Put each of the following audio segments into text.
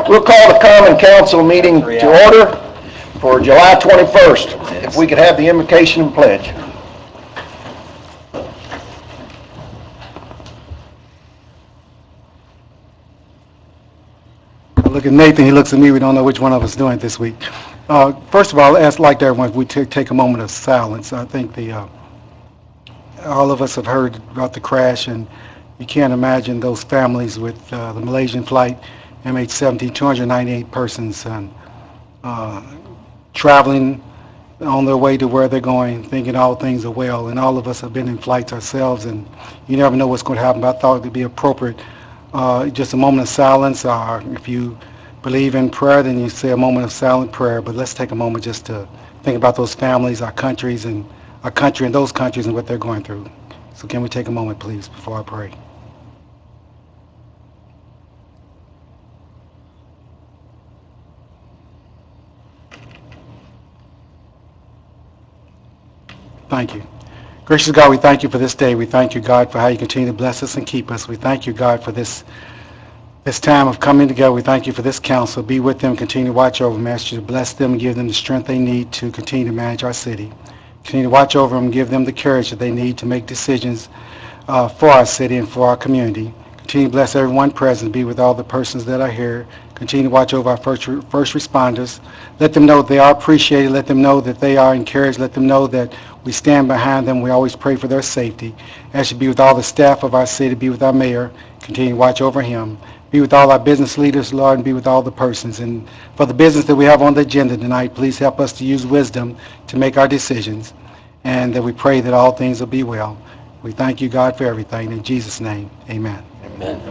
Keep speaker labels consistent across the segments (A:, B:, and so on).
A: We'll call the Common Council meeting to order for July 21st. If we could have the invocation and pledge.
B: I look at Nathan, he looks at me, we don't know which one of us is doing it this week. First of all, I'd like everyone, if we take a moment of silence. I think all of us have heard about the crash, and you can't imagine those families with the Malaysian flight, MH17, 298 persons, and traveling on their way to where they're going, thinking all things are well. And all of us have been in flights ourselves, and you never know what's going to happen. But I thought it would be appropriate, just a moment of silence, or if you believe in prayer, then you say a moment of silent prayer. But let's take a moment just to think about those families, our country and those countries and what they're going through. So can we take a moment, please, before I pray? Thank you. Gracious God, we thank you for this day. We thank you, God, for how you continue to bless us and keep us. We thank you, God, for this time of coming together. We thank you for this council. Be with them, continue to watch over them. Ask you to bless them and give them the strength they need to continue to manage our city. Continue to watch over them, give them the courage that they need to make decisions for our city and for our community. Continue to bless everyone present. Be with all the persons that are here. Continue to watch over our first responders. Let them know that they are appreciated. Let them know that they are encouraged. Let them know that we stand behind them. We always pray for their safety. Ask you to be with all the staff of our city. Be with our mayor. Continue to watch over him. Be with all our business leaders, Lord, and be with all the persons. And for the business that we have on the agenda tonight, please help us to use wisdom to make our decisions. And that we pray that all things will be well. We thank you, God, for everything. In Jesus' name, amen.
C: Amen.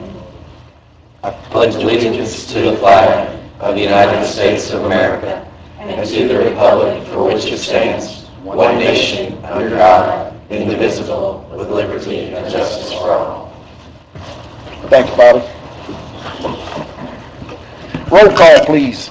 C: I pledge allegiance to the flag of the United States of America and to the republic for which it stands, one nation, under God, indivisible, with liberty and justice for all.
A: Thank you, Bobby. Roll call, please.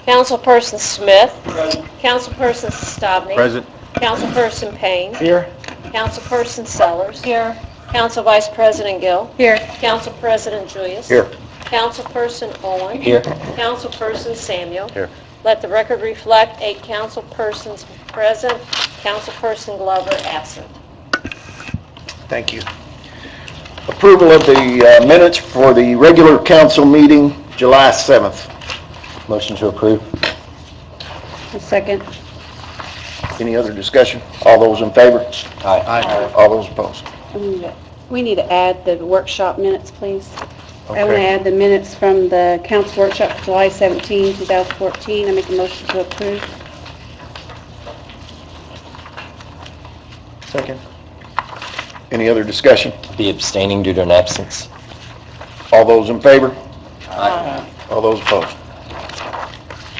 D: Councilperson Smith. Present. Councilperson Stobney.
A: Present.
D: Councilperson Payne.
A: Here.
D: Councilperson Sellers. Here. Council Vice President Gill. Here. Council President Julius.
A: Here.
D: Councilperson Owen.
A: Here.
D: Councilperson Samuel.
A: Here.
D: Let the record reflect 8 councilpersons present, Councilperson Glover absent.
A: Thank you. Approval of the minutes for the regular council meeting, July 7th.
C: Motion to approve.
D: A second.
A: Any other discussion? All those in favor?
C: Aye.
A: All those opposed?
E: We need to add the workshop minutes, please. I want to
A: Okay.
E: add the minutes from the council workshop for July 17, 2014. I make a motion to approve.
A: Second. Any other discussion?
C: Be abstaining due to an absence.
A: All those in favor?
C: Aye.
A: All those opposed?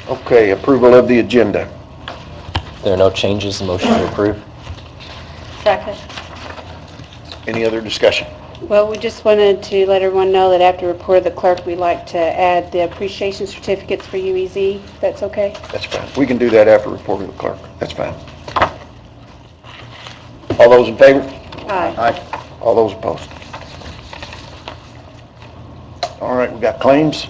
A: Okay, approval of the agenda.
C: There are no changes. Motion to approve.
E: Second.
A: Any other discussion?
E: Well, we just wanted to let everyone know that after report of the clerk, we'd like to add the appreciation certificates for UEZ. That's okay?
A: That's fine. We can do that after report of the clerk. That's fine. All those in favor?
E: Aye.
A: Aye. All those opposed? All right, we got claims.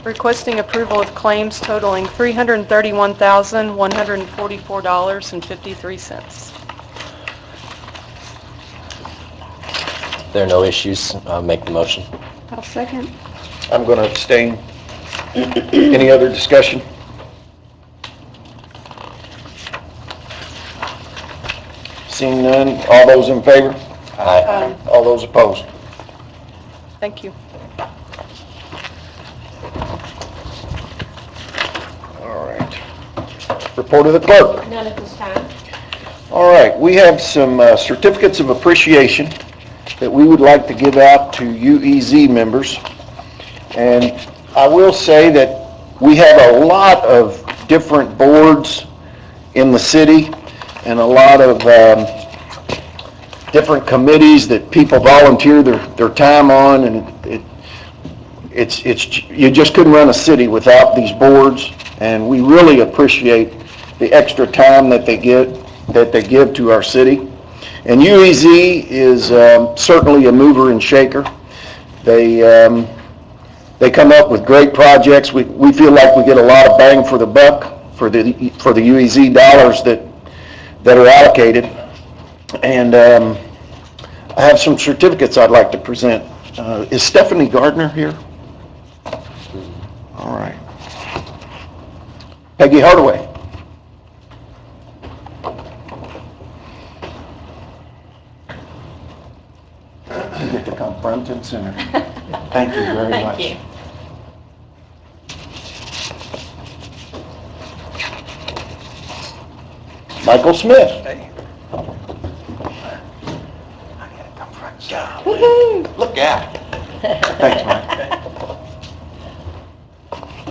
F: Requesting approval of claims totaling $331,144.53.
C: There are no issues. I'll make the motion.
E: I'll second.
A: I'm going to abstain. Any other discussion? Seeing none, all those in favor?
C: Aye.
A: All those opposed?
F: Thank you.
A: All right. Report of the clerk.
D: None at this time.
A: All right, we have some certificates of appreciation that we would like to give out to UEZ members. And I will say that we have a lot of different boards in the city and a lot of different committees that people volunteer their time on, and it's you just couldn't run a city without these boards, and we really appreciate the extra time that they give to our city. And UEZ is certainly a mover and shaker. They come up with great projects. We feel like we get a lot of bang for the buck for the UEZ dollars that are allocated. And I have some certificates I'd like to present. Is Stephanie Gardner here? All right. Peggy Hardaway. You get to come front and center. Thank you very much.
D: Thank you.
A: Michael Smith. Look at it. Thanks, Mike.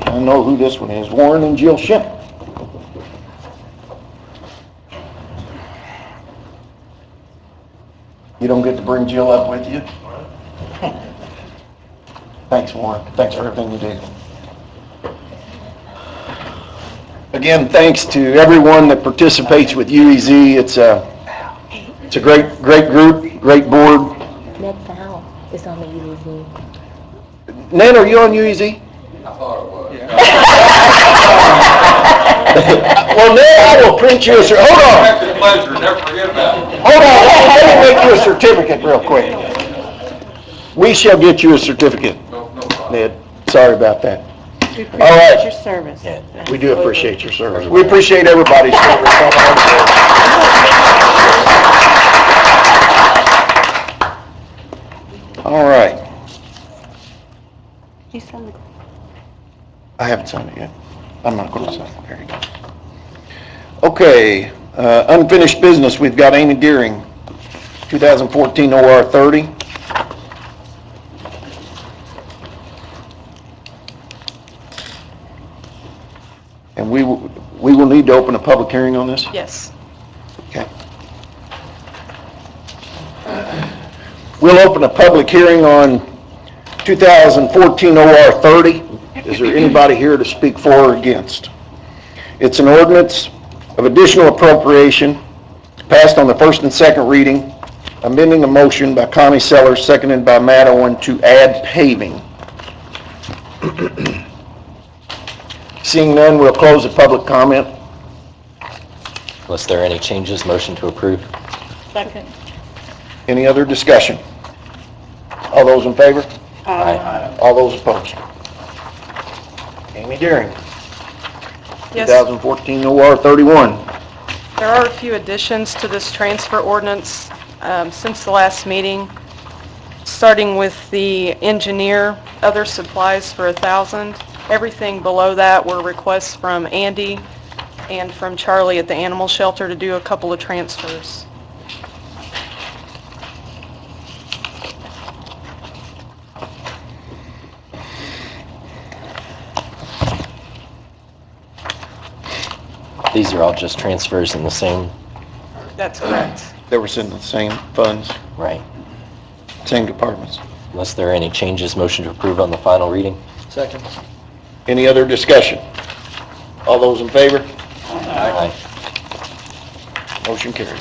A: I know who this one is, Warren and Jill Shimp. You don't get to bring Jill up with you? Thanks, Warren. Thanks for everything you do. Again, thanks to everyone that participates with UEZ. It's a great group, great board.
G: Ned Fowl is on the UEZ.
A: Nan, are you on UEZ?
C: I thought it was.
A: Well, Nan, I will print you hold on.
C: It's a pleasure, never forget about it.
A: Hold on, let me make you a certificate real quick. We shall get you a certificate,
C: No problem.
A: Ned. Sorry about that.
E: We
A: All right.
E: appreciate your service.
A: We do appreciate your service. We appreciate everybody's service. All right.
E: You signed the-
A: I haven't signed it yet. I'm not going to sign it. There you go. Okay, unfinished business. We've got Amy Deering, 2014 OR 30. And we will need to open a public hearing on this?
F: Yes.
A: Okay. We'll open a public hearing on 2014 OR 30. Is there anybody here to speak for or against? It's an ordinance of additional appropriation passed on the first and second reading, amending a motion by Connie Sellers, seconded by Matt Owen, to add paving. Seeing none, we'll close the public comment.
H: Unless there are any changes, motion to approve.
D: Second.
A: Any other discussion? All those in favor?
H: Aye.
A: All those opposed? Amy Deering,
F: Yes.
A: 2014 OR 31.
F: There are a few additions to this transfer ordinance since the last meeting, starting with the engineer, other supplies for $1,000. Everything below that were requests from Andy and from Charlie at the animal shelter to do a couple of transfers.
H: These are all just transfers in the same,
F: That's correct.
A: They were in the same funds,
H: right?
A: same departments.
H: Unless there are any changes, motion to approve on the final reading.
C: Second.
A: Any other discussion? All those in favor?
H: Aye.
A: Motion carries.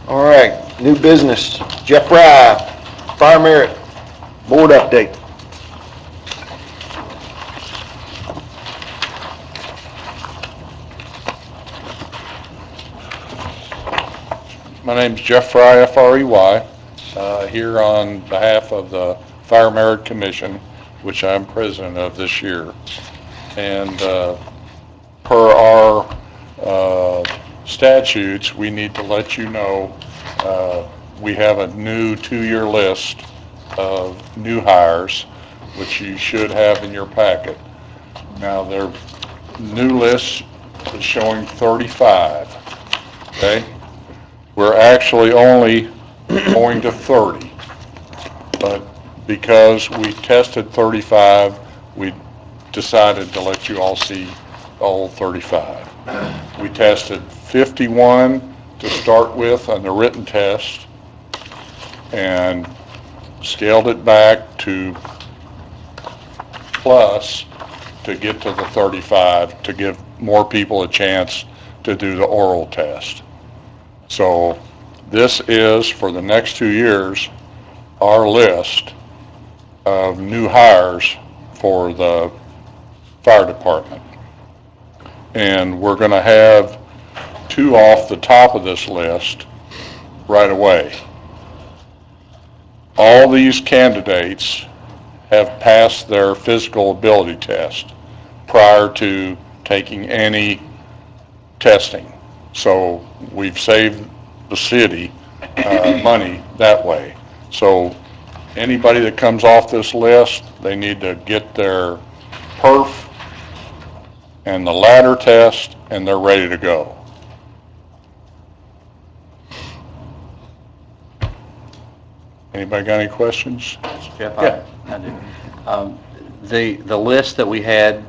A: All right, new business. Jeff Fry, Fire Merit, Board update.
I: My name's Jeff Fry, F-R-E-Y, here on behalf of the Fire Merit Commission, which I'm president of this year. And per our statutes, we need to let you know we have a new 2-year list of new hires, which you should have in your packet. Now, their new list is showing 35, okay? We're actually only going to 30, but because we tested 35, we decided to let you all see all 35. We tested 51 to start with on the written test and scaled it back to plus to get to the 35 to give more people a chance to do the oral test. So this is, for the next 2 years, our list of new hires for the fire department. And we're going to have 2 off the top of this list right away. All these candidates have passed their physical ability test prior to taking any testing. So we've saved the city money that way. So anybody that comes off this list, they need to get their perf and the ladder test, and they're ready to go. Anybody got any questions?
J: Jeff,
I: Yeah.
J: I do. The list that we had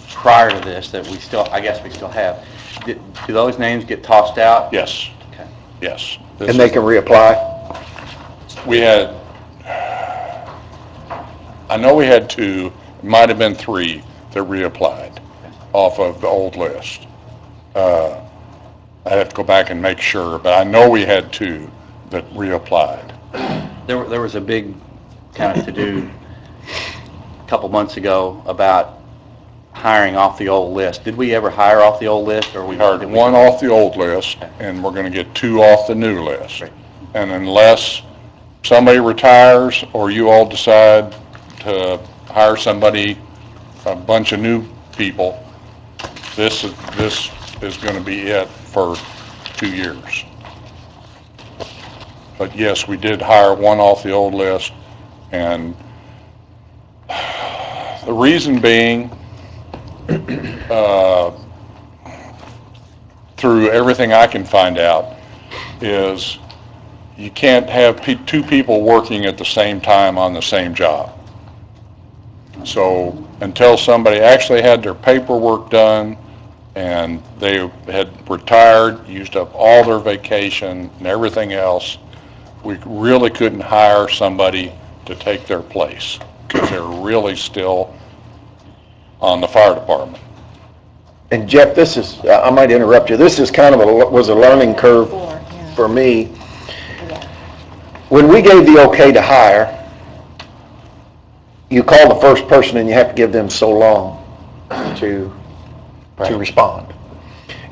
J: prior to this, that we still, I guess we still have, do those names get tossed out?
I: Yes,
J: Okay.
I: yes.
A: And they can reapply?
I: We had, I know we had 2, it might have been 3 that reapplied off of the old list. I'd have to go back and make sure, but I know we had 2 that reapplied.
J: There was a big kind of to-do a couple months ago about hiring off the old list. Did we ever hire off the old list, or
I: We hired 1 off the old list, and we're going to get 2 off the new list.
J: Right.
I: And unless somebody retires or you all decide to hire somebody, a bunch of new people, this is going to be it for 2 years. But yes, we did hire 1 off the old list, and the reason being, through everything I can find out, is you can't have 2 people working at the same time on the same job. So until somebody actually had their paperwork done and they had retired, used up all their vacation and everything else, we really couldn't hire somebody to take their place because they're really still on the fire department.
A: And Jeff, this is, I might interrupt you, this is kind of was a learning curve for me. When we gave the okay to hire, you call the first person and you have to give them so long to respond.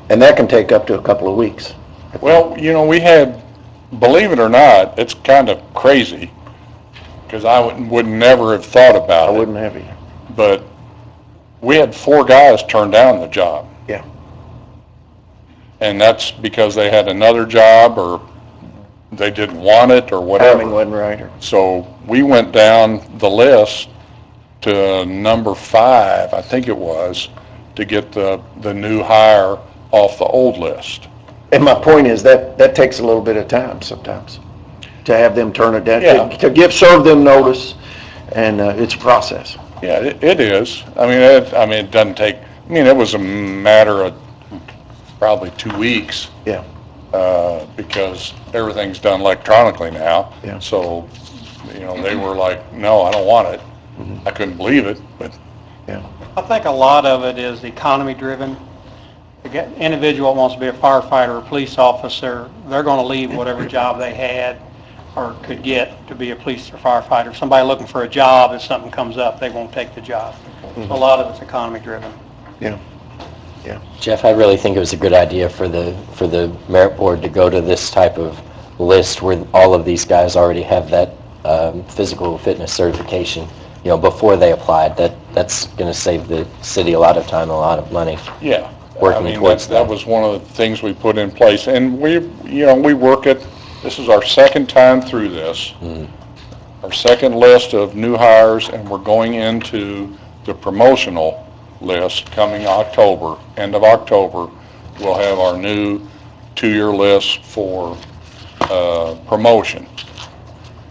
A: And that can take up to a couple of weeks.
I: Well, you know, we had, believe it or not, it's kind of crazy, because I would never have thought about
A: I
I: it.
A: wouldn't have you.
I: But we had 4 guys turn down the job.
A: Yeah.
I: And that's because they had another job, or they didn't want it, or
A: Timing
I: whatever.
A: wasn't right.
I: So we went down the list to number 5, I think it was, to get the new hire off the old list.
A: And my point is that takes a little bit of time sometimes to have them turn it down,
I: Yeah.
A: to serve them notice, and it's a process.
I: Yeah, it is. I mean, it doesn't take, it was a matter of probably 2 weeks.
A: Yeah.
I: Because everything's done electronically now.
A: Yeah.
I: So, they were like, no, I don't want it.
A: Mm-hmm.
I: I couldn't believe it, but
K: I think a lot of it is economy driven. The individual wants to be a firefighter or a police officer, they're going to leave whatever job they had or could get to be a police or firefighter. If somebody looking for a job, if something comes up, they won't take the job. So a lot of it's economy driven.
A: Yeah.
H: Jeff, I really think it was a good idea for the merit board to go to this type of list where all of these guys already have that physical fitness certification, before they applied. That's going to save the city a lot of time, a lot of money.
I: yeah.
H: Working towards
I: that was one of the things we put in place. And we work it, this is our second time through this. Our second list of new hires, and we're going into the promotional list coming October, end of October. We'll have our new 2-year list for promotion.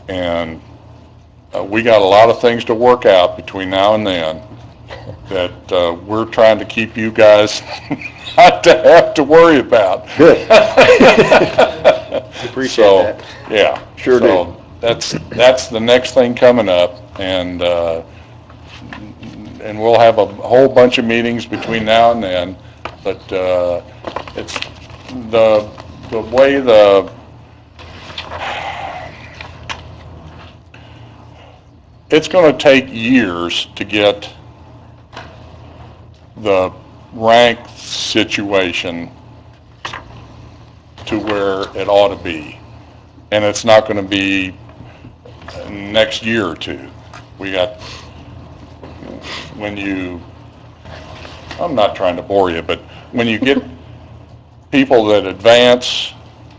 I: And we got a lot of things to work out between now and then that we're trying to keep you guys not to have to worry about.
A: Good.
J: Appreciate that.
I: Yeah.
A: Sure
I: so that's the next thing coming up, and and we'll have a whole bunch of meetings between now and then, but it's the way it's going to take years to get the rank situation to where it ought to be. And it's not going to be next year or two. We got, I'm not trying to bore you, but when you get people that advance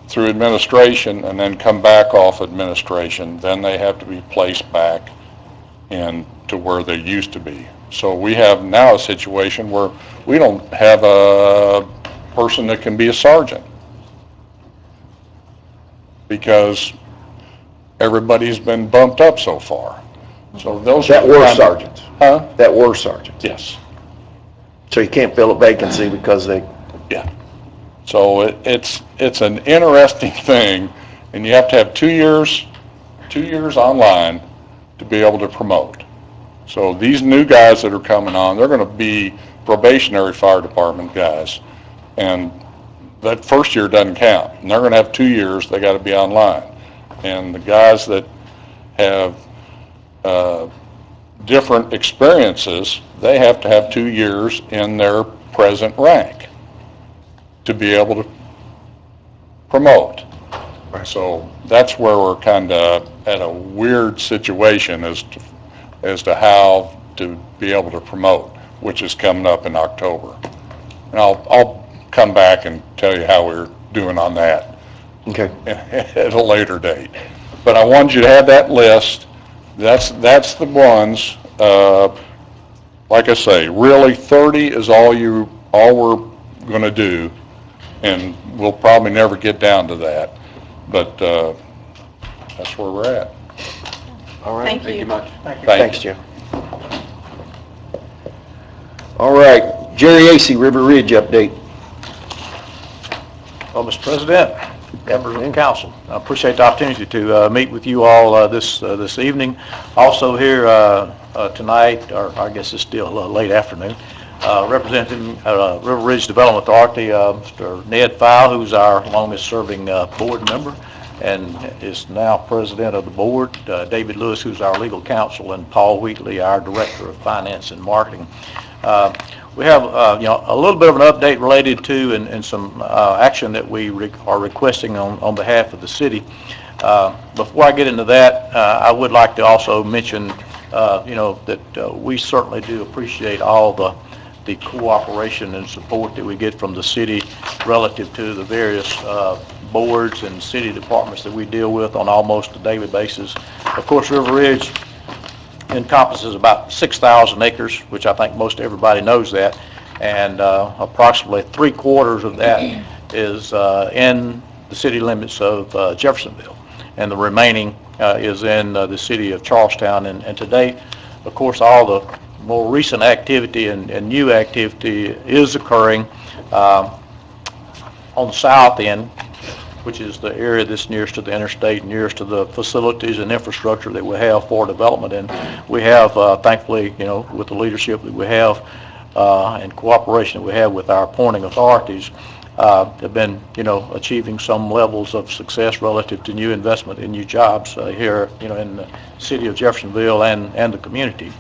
I: through administration and then come back off administration, then they have to be placed back into where they used to be. So we have now a situation where we don't have a person that can be a sergeant because everybody's been bumped up so far. So those
A: That
I: are
A: were
I: kind of-
A: sergeants.
I: Huh?
A: That were sergeants.
I: Yes.
A: So you can't fill a vacancy because they,
I: Yeah. So it's an interesting thing, and you have to have 2 years online to be able to promote. So these new guys that are coming on, they're going to be probationary fire department guys, and that first year doesn't count. And they're going to have 2 years, they got to be online. And the guys that have different experiences, they have to have 2 years in their present rank to be able to promote. So that's where we're kind of at a weird situation as to how to be able to promote, which is coming up in October. And I'll come back and tell you how we're doing on that
A: okay.
I: at a later date. But I wanted you to have that list. That's the ones. Like I say, really 30 is all we're going to do, and we'll probably never get down to that. But that's where we're at.
A: All right.
F: Thank you.
J: much.
A: Thanks, Jeff. All right, Jerry Acey, River Ridge update.
L: Well, Mr. President, members of the council, I appreciate the opportunity to meet with you all this evening. Also here tonight, or I guess it's still late afternoon, representing River Ridge Development Authority, Mr. Ned File, who's our longest-serving board member and is now president of the board, David Lewis, who's our legal counsel, and Paul Wheatley, our director of finance and marketing. We have, a little bit of an update related to and some action that we are requesting on behalf of the city. Before I get into that, I would like to also mention, that we certainly do appreciate all the cooperation and support that we get from the city relative to the various boards and city departments that we deal with on almost a daily basis. Of course, River Ridge encompasses about 6,000 acres, which I think most everybody knows that, and approximately 3/4 of that is in the city limits of Jeffersonville, and the remaining is in the city of Charlestown. And to date, of course, all the more recent activity and new activity is occurring on the south end, which is the area that's nearest to the interstate, nearest to the facilities and infrastructure that we have for development. And we have, thankfully, with the leadership that we have and cooperation that we have with our appointing authorities, have been, achieving some levels of success relative to new investment and new jobs here, in the city of Jeffersonville and the community.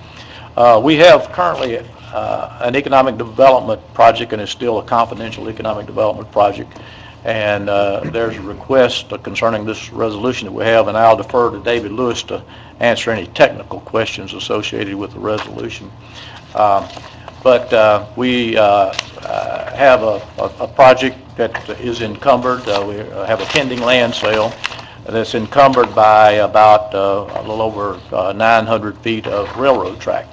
L: We have currently an economic development project, and it's still a confidential economic development project. And there's a request concerning this resolution that we have, and I'll defer to David Lewis to answer any technical questions associated with the resolution. But we have a project that is encumbered. We have a pending land sale that's encumbered by about a little over 900 feet of railroad track.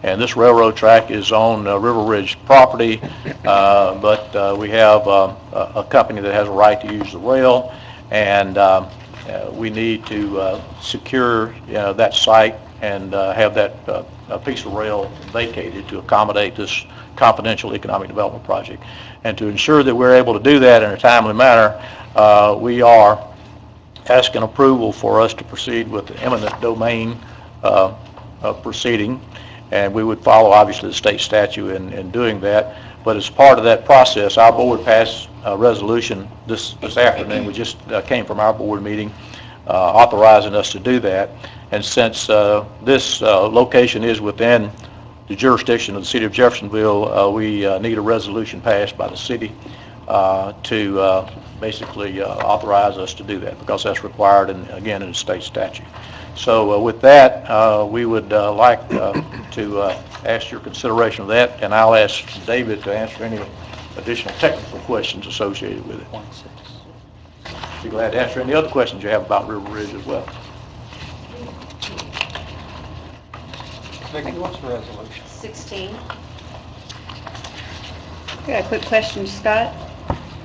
L: And this railroad track is on River Ridge property, but we have a company that has a right to use the rail, and we need to secure that site and have that piece of rail vacated to accommodate this confidential economic development project. And to ensure that we're able to do that in a timely manner, we are asking approval for us to proceed with the eminent domain proceeding. and we would follow, obviously, the state statute in doing that. But as part of that process, our board passed a resolution this afternoon. We just came from our board meeting authorizing us to do that. And since this location is within the jurisdiction of the city of Jeffersonville, we need a resolution passed by the city to basically authorize us to do that, because that's required, again, in the state statute. So with that, we would like to ask your consideration of that, and I'll ask David to answer any additional technical questions associated with it. Be glad to answer any other questions you have about River Ridge as well.
K: Vicki, what's the resolution?
D: 16.
E: Got a quick question, Scott.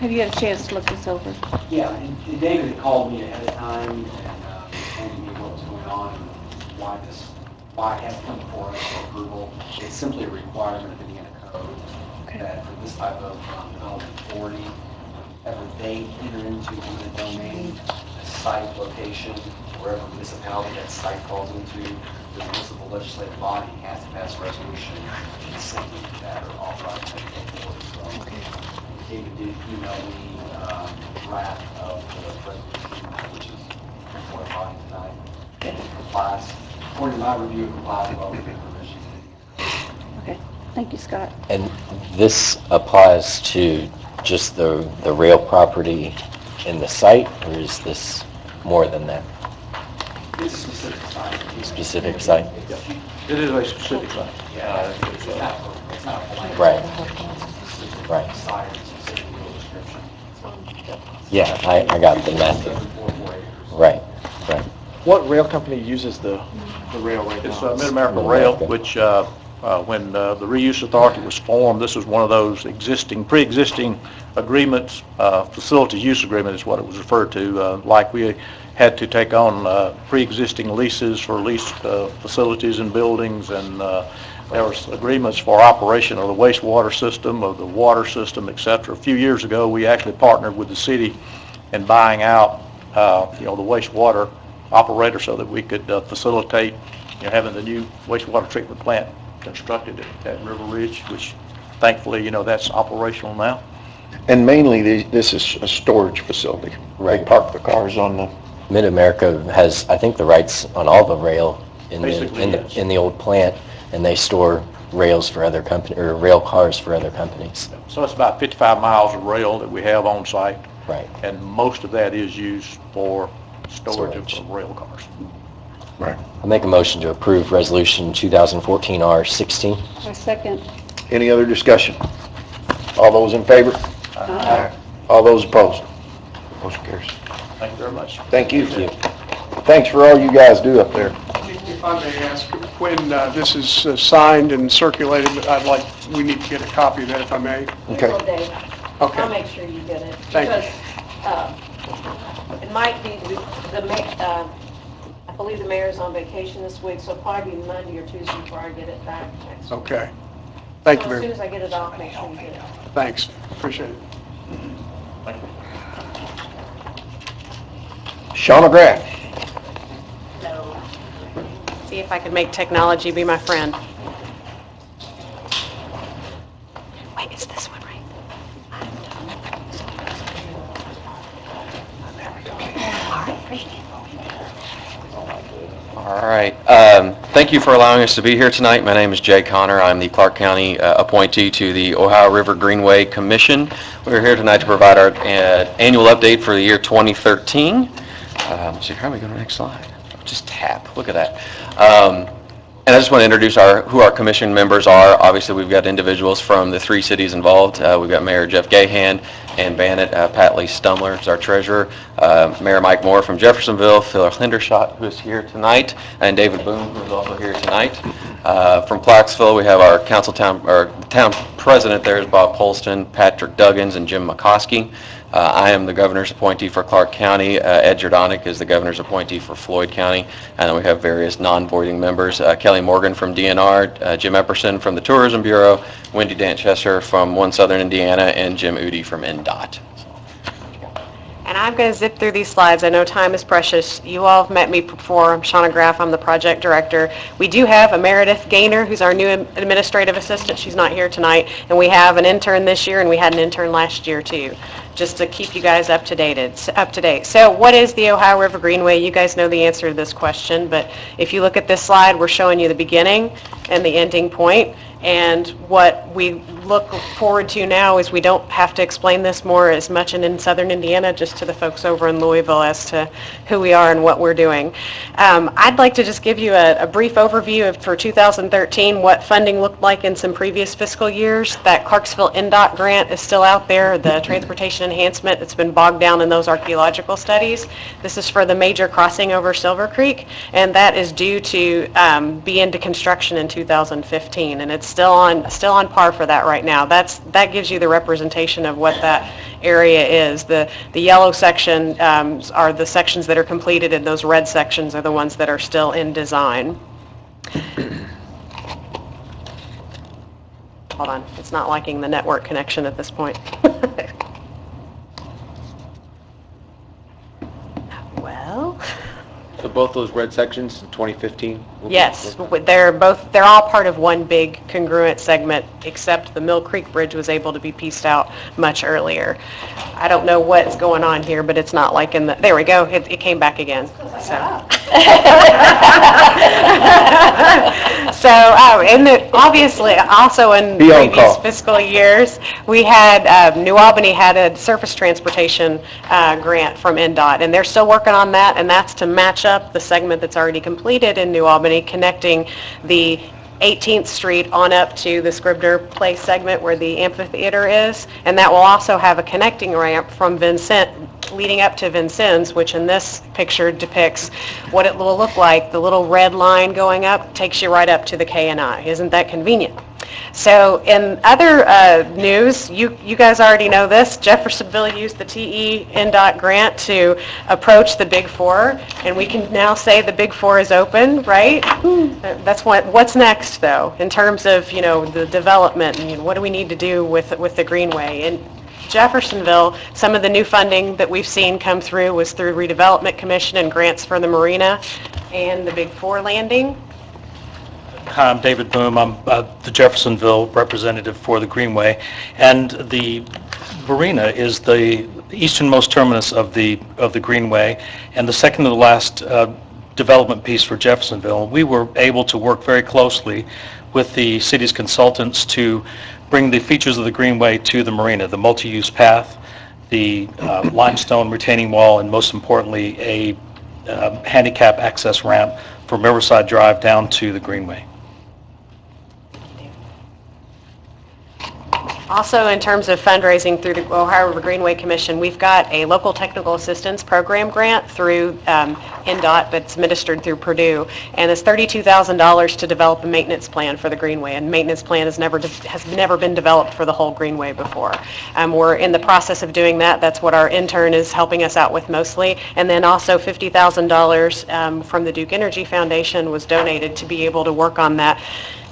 E: Have you had a chance to look this over?
M: Yeah, and David had called me ahead of time and told me what was going on and why it has to come before us for approval. It's simply a requirement of Indiana code that for this type of development authority, whenever they enter into eminent domain, a site location, wherever municipality that site falls into, the municipal legislative body has to pass a resolution consenting to that or authorizing that to go forward. So David did email me draft of the resolution, which is before the body tonight. And it complies, according to my review, it complies with all the provisions.
E: Okay, thank you, Scott.
H: And this applies to just the rail property in the site, or is this more than that?
M: It's a specific site.
H: Specific site?
L: It is a specific site.
M: Yeah, it's not a blank.
H: Right.
M: Specific
H: Right.
M: site, specific legal description.
H: Yeah, I got the method.
M: 4 acres.
H: Right, right.
N: What rail company uses the rail right now?
L: It's Mid-America Rail, which when the Reuse Authority was formed, this was one of those pre-existing agreements, facility use agreement is what it was referred to, like we had to take on pre-existing leases for leased facilities and buildings, and there was agreements for operation of the wastewater system, of the water system, et cetera. A few years ago, we actually partnered with the city in buying out, the wastewater operator so that we could facilitate, having the new wastewater treatment plant constructed at River Ridge, which thankfully, that's operational now.
A: And mainly, this is a storage facility.
H: Right.
A: They park the cars on the...
H: Mid-America has, I think, the rights on all the rail
L: Basically, yes.
H: in the old plant, and they store rails for other company, or rail cars for other companies.
L: So it's about 55 miles of rail that we have on site,
H: Right.
L: and most of that is used for storage
H: Storage.
L: of rail cars.
A: Right.
H: I'll make a motion to approve Resolution 2014 R16.
E: A second.
A: Any other discussion? All those in favor?
E: Aye.
A: All those opposed? Motion carries.
L: Thank you very much.
A: Thank you. Thanks for all you guys do up there.
O: If I may ask, when this is signed and circulated, we need to get a copy of that, if I may.
A: Okay.
D: Dave.
O: Okay.
D: I'll make sure you get it.
O: Thank you.
D: Because it might be, I believe the mayor's on vacation this week, so it'll probably be Monday or Tuesday before I get it back next week.
O: Okay. Thank you
D: So as
O: very
D: soon
O: much.
D: as I get it off, make sure you get it.
O: Thanks. Appreciate it.
A: Shauna Graff.
F: See if I can make technology be my friend. Wait, is this one right?
C: All right. Thank you for allowing us to be here tonight. My name is Jay Connor. I'm the Clark County appointee to the Ohio River Greenway Commission. We're here tonight to provide our annual update for the year 2013. Let's see, how do we go to the next slide? Just tap. Look at that. And I just want to introduce who our commission members are. Obviously, we've got individuals from the 3 cities involved. We've got Mayor Jeff Gahan and Bandit Pat Lee Stumler is our treasurer. Mayor Mike Moore from Jeffersonville, Phil Hendershot, who is here tonight, and David Boone, who is also here tonight. From Clarksville, we have our town president there is Bob Polston, Patrick Duggins, and Jim McCoskey. I am the governor's appointee for Clark County. Ed Jordanic is the governor's appointee for Floyd County. And then we have various non-voting members, Kelly Morgan from DNR, Jim Epperson from the Tourism Bureau, Wendy Danchester from One Southern Indiana, and Jim Udi from NDOT.
F: And I'm going to zip through these slides. I know time is precious. You all have met me before. I'm Shauna Graff. I'm the project director. We do have a Meredith Gaynor, who's our new administrative assistant. She's not here tonight. And we have an intern this year, and we had an intern last year, too, just to keep you guys up to date. So what is the Ohio River Greenway? You guys know the answer to this question, but if you look at this slide, we're showing you the beginning and the ending point. And what we look forward to now is we don't have to explain this more as much in southern Indiana, just to the folks over in Louisville as to who we are and what we're doing. I'd like to just give you a brief overview of, for 2013, what funding looked like in some previous fiscal years. That Clarksville NDOT grant is still out there, the transportation enhancement. It's been bogged down in those archaeological studies. This is for the major crossing over Silver Creek, and that is due to be into construction in 2015, and it's still on par for that right now. That gives you the representation of what that area is. The yellow section are the sections that are completed, and those red sections are the ones that are still in design. Hold on, it's not liking the network connection at this point. Well.
N: So both those red sections, 2015?
F: Yes, they're all part of one big congruent segment, except the Mill Creek Bridge was able to be pieced out much earlier. I don't know what's going on here, but it's not like in the, there we go, it came back again. So, obviously, also in previous fiscal years, we had, New Albany had a surface transportation grant from NDOT, and they're still working on that, and that's to match up the segment that's already completed in New Albany, connecting the 18th Street on up to the Scribner Place segment where the amphitheater is, and that will also have a connecting ramp from Vincent leading up to Vincennes, which in this picture depicts what it will look like. The little red line going up takes you right up to the K&I. Isn't that convenient? So in other news, you guys already know this, Jeffersonville used the TE NDOT grant to approach the Big Four, and we can now say the Big Four is open, right? That's what's next, though, in terms of, the development, and what do we need to do with the Greenway. In Jeffersonville, some of the new funding that we've seen come through was through Redevelopment Commission and grants for the marina and the Big Four landing.
P: Hi, I'm David Boom. I'm the Jeffersonville representative for the Greenway, and the marina is the easternmost terminus of the Greenway, and the second to the last development piece for Jeffersonville. We were able to work very closely with the city's consultants to bring the features of the Greenway to the marina, the multi-use path, the limestone retaining wall, and most importantly, a handicap access ramp from Riverside Drive down to the Greenway.
F: Also, in terms of fundraising through the Ohio River Greenway Commission, we've got a local technical assistance program grant through NDOT, but it's administered through Purdue, and it's $32,000 to develop a maintenance plan for the Greenway. And maintenance plan has never been developed for the whole Greenway before. We're in the process of doing that. That's what our intern is helping us out with mostly. And then also $50,000 from the Duke Energy Foundation was donated to be able to work on that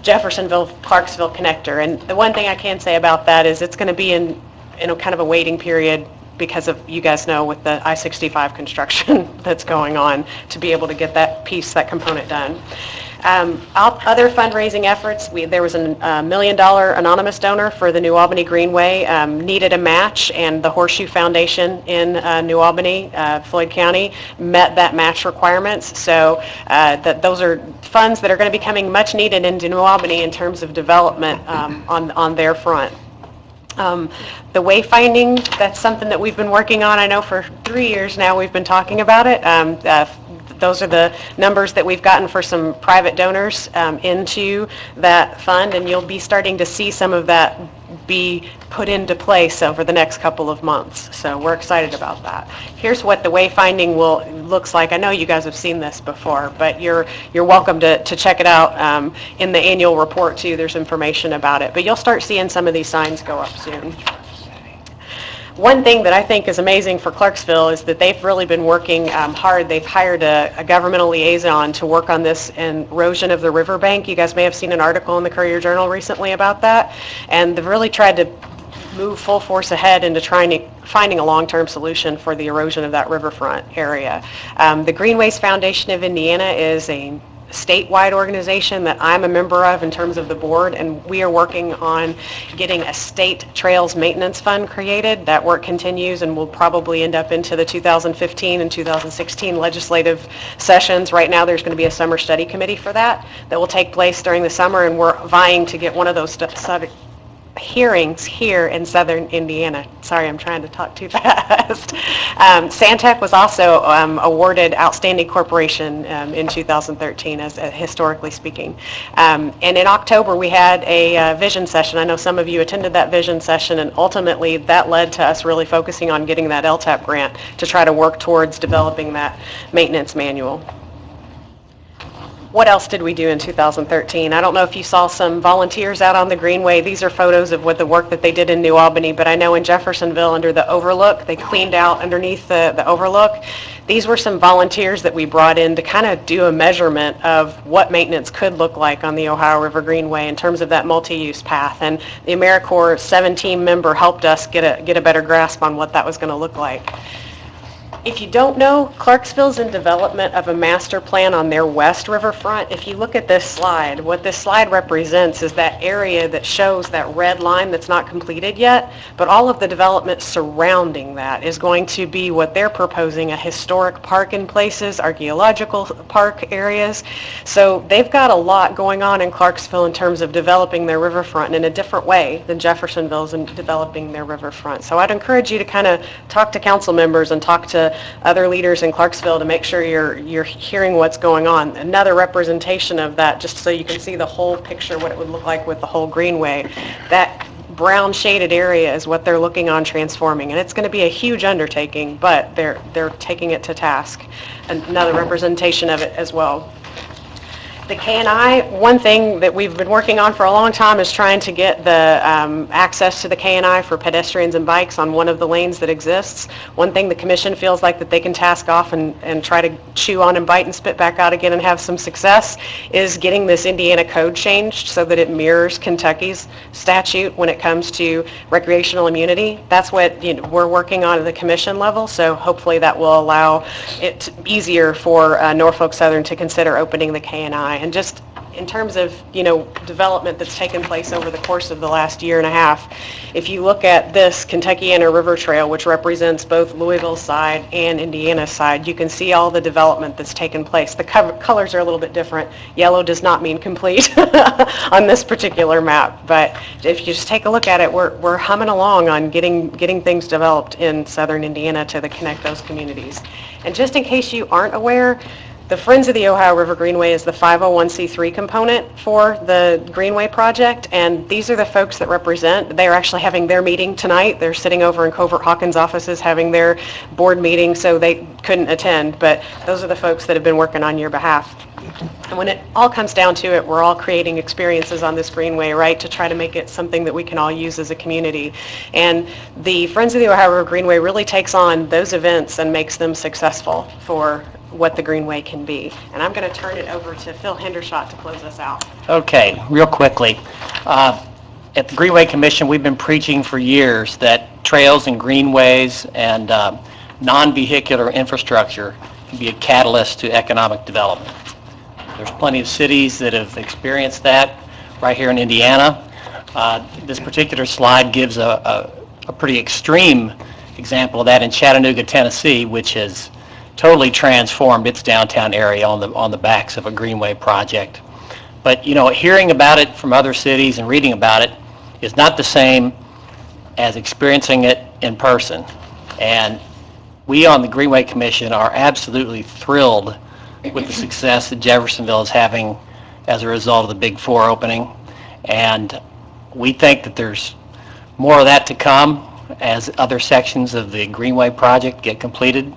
F: Jeffersonville-Clarksville connector. And the one thing I can say about that is it's going to be in kind of a waiting period because of, you guys know, with the I-65 construction that's going on, to be able to get that component done. Other fundraising efforts, there was a $1 million anonymous donor for the New Albany Greenway, needed a match, and the Horseshoe Foundation in New Albany, Floyd County, met that match requirements. So those are funds that are going to be coming much needed into New Albany in terms of development on their front. The wayfinding, that's something that we've been working on, I know for 3 years now we've been talking about it. Those are the numbers that we've gotten for some private donors into that fund, and you'll be starting to see some of that be put into place over the next couple of months. So we're excited about that. Here's what the wayfinding looks like. I know you guys have seen this before, but you're welcome to check it out in the annual report too. There's information about it, but you'll start seeing some of these signs go up soon. One thing that I think is amazing for Clarksville is that they've really been working hard. They've hired a governmental liaison to work on this erosion of the riverbank. You guys may have seen an article in the Courier Journal recently about that, and they've really tried to move full force ahead into finding a long-term solution for the erosion of that riverfront area. The Greenways Foundation of Indiana is a statewide organization that I'm a member of in terms of the board, and we are working on getting a state trails maintenance fund created. That work continues and will probably end up into the 2015 and 2016 legislative sessions. Right now there's going to be a summer study committee for that will take place during the summer, and we're vying to get one of those hearings here in southern Indiana. Sorry, I'm trying to talk too fast. Santec was also awarded Outstanding Corporation in 2013, as historically speaking. And in October, we had a vision session. I know some of you attended that vision session, and ultimately that led to us really focusing on getting that LTAP grant to try to work towards developing that maintenance manual. What else did we do in 2013? I don't know if you saw some volunteers out on the Greenway. These are photos of what the work that they did in New Albany, but I know in Jeffersonville under the overlook, they cleaned out underneath the overlook. These were some volunteers that we brought in to kind of do a measurement of what maintenance could look like on the Ohio River Greenway in terms of that multi-use path. And the AmeriCorps 7-team member helped us get a better grasp on what that was going to look like. If you don't know, Clarksville's in development of a master plan on their west riverfront. If you look at this slide, what this slide represents is that area that shows that red line that's not completed yet, but all of the development surrounding that is going to be what they're proposing, a historic park in places, archaeological park areas. So they've got a lot going on in Clarksville in terms of developing their riverfront in a different way than Jeffersonville's in developing their riverfront. So I'd encourage you to kind of talk to council members and talk to other leaders in Clarksville to make sure you're hearing what's going on. Another representation of that, just so you can see the whole picture, what it would look like with the whole Greenway. That brown shaded area is what they're looking on transforming, and it's going to be a huge undertaking, but they're taking it to task. Another representation of it as well. The K&I, one thing that we've been working on for a long time is trying to get the access to the K&I for pedestrians and bikes on one of the lanes that exists. One thing the commission feels like that they can task off and try to chew on and bite and spit back out again and have some success is getting this Indiana code changed so that it mirrors Kentucky's statute when it comes to recreational immunity. That's what we're working on at the commission level, so hopefully that will allow it easier for Norfolk Southern to consider opening the K&I. And just in terms of, development that's taken place over the course of the last year and a half, if you look at this Kentuckiana River Trail, which represents both Louisville's side and Indiana's side, you can see all the development that's taken place. The colors are a little bit different. Yellow does not mean complete on this particular map, but if you just take a look at it, we're humming along on getting things developed in southern Indiana to connect those communities. And just in case you aren't aware, the Friends of the Ohio River Greenway is the 501c3 component for the Greenway project, and these are the folks that represent. They're actually having their meeting tonight. They're sitting over in Covert Hawkins' offices having their board meeting, so they couldn't attend, but those are the folks that have been working on your behalf. And when it all comes down to it, we're all creating experiences on this Greenway, right, to try to make it something that we can all use as a community. And the Friends of the Ohio River Greenway really takes on those events and makes them successful for what the Greenway can be. And I'm going to turn it over to Phil Hendershot to close us out.
Q: Okay, real quickly. At the Greenway Commission, we've been preaching for years that trails and greenways and non-vehicular infrastructure can be a catalyst to economic development. There's plenty of cities that have experienced that right here in Indiana. This particular slide gives a pretty extreme example of that in Chattanooga, Tennessee, which has totally transformed its downtown area on the backs of a Greenway project. But, hearing about it from other cities and reading about it is not the same as experiencing it in person. And we on the Greenway Commission are absolutely thrilled with the success that Jeffersonville is having as a result of the Big Four opening. And we think that there's more of that to come as other sections of the Greenway project get completed.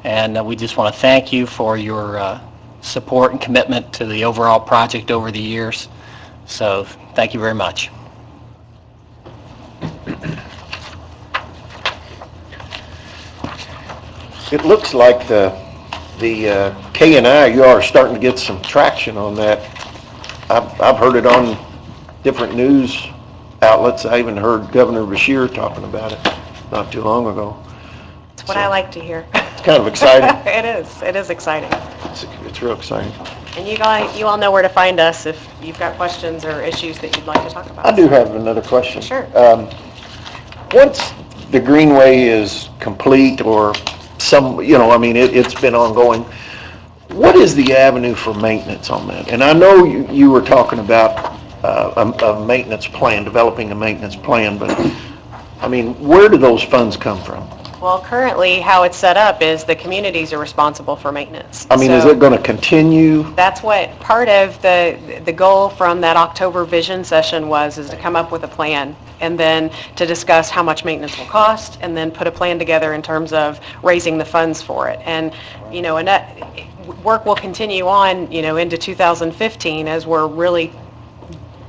Q: And we just want to thank you for your support and commitment to the overall project over the years. So thank you very much.
A: It looks like the K&I, you are starting to get some traction on that. I've heard it on different news outlets. I even heard Governor Bashir talking about it not too long ago.
R: That's what I like to hear.
A: It's kind of exciting.
R: It is exciting.
A: It's real exciting.
R: And you all know where to find us if you've got questions or issues that you'd like to talk about.
A: I do have another question.
R: Sure.
A: Once the Greenway is complete or it's been ongoing, what is the avenue for maintenance on that? And I know you were talking about a maintenance plan, developing a maintenance plan, but, I mean, where do those funds come from?
R: Well, currently, how it's set up is the communities are responsible for maintenance.
A: I mean, is
R: So
A: it going to continue?
R: that's what part of the goal from that October vision session is to come up with a plan and then to discuss how much maintenance will cost and then put a plan together in terms of raising the funds for it. And that work will continue on, into 2015 as we're really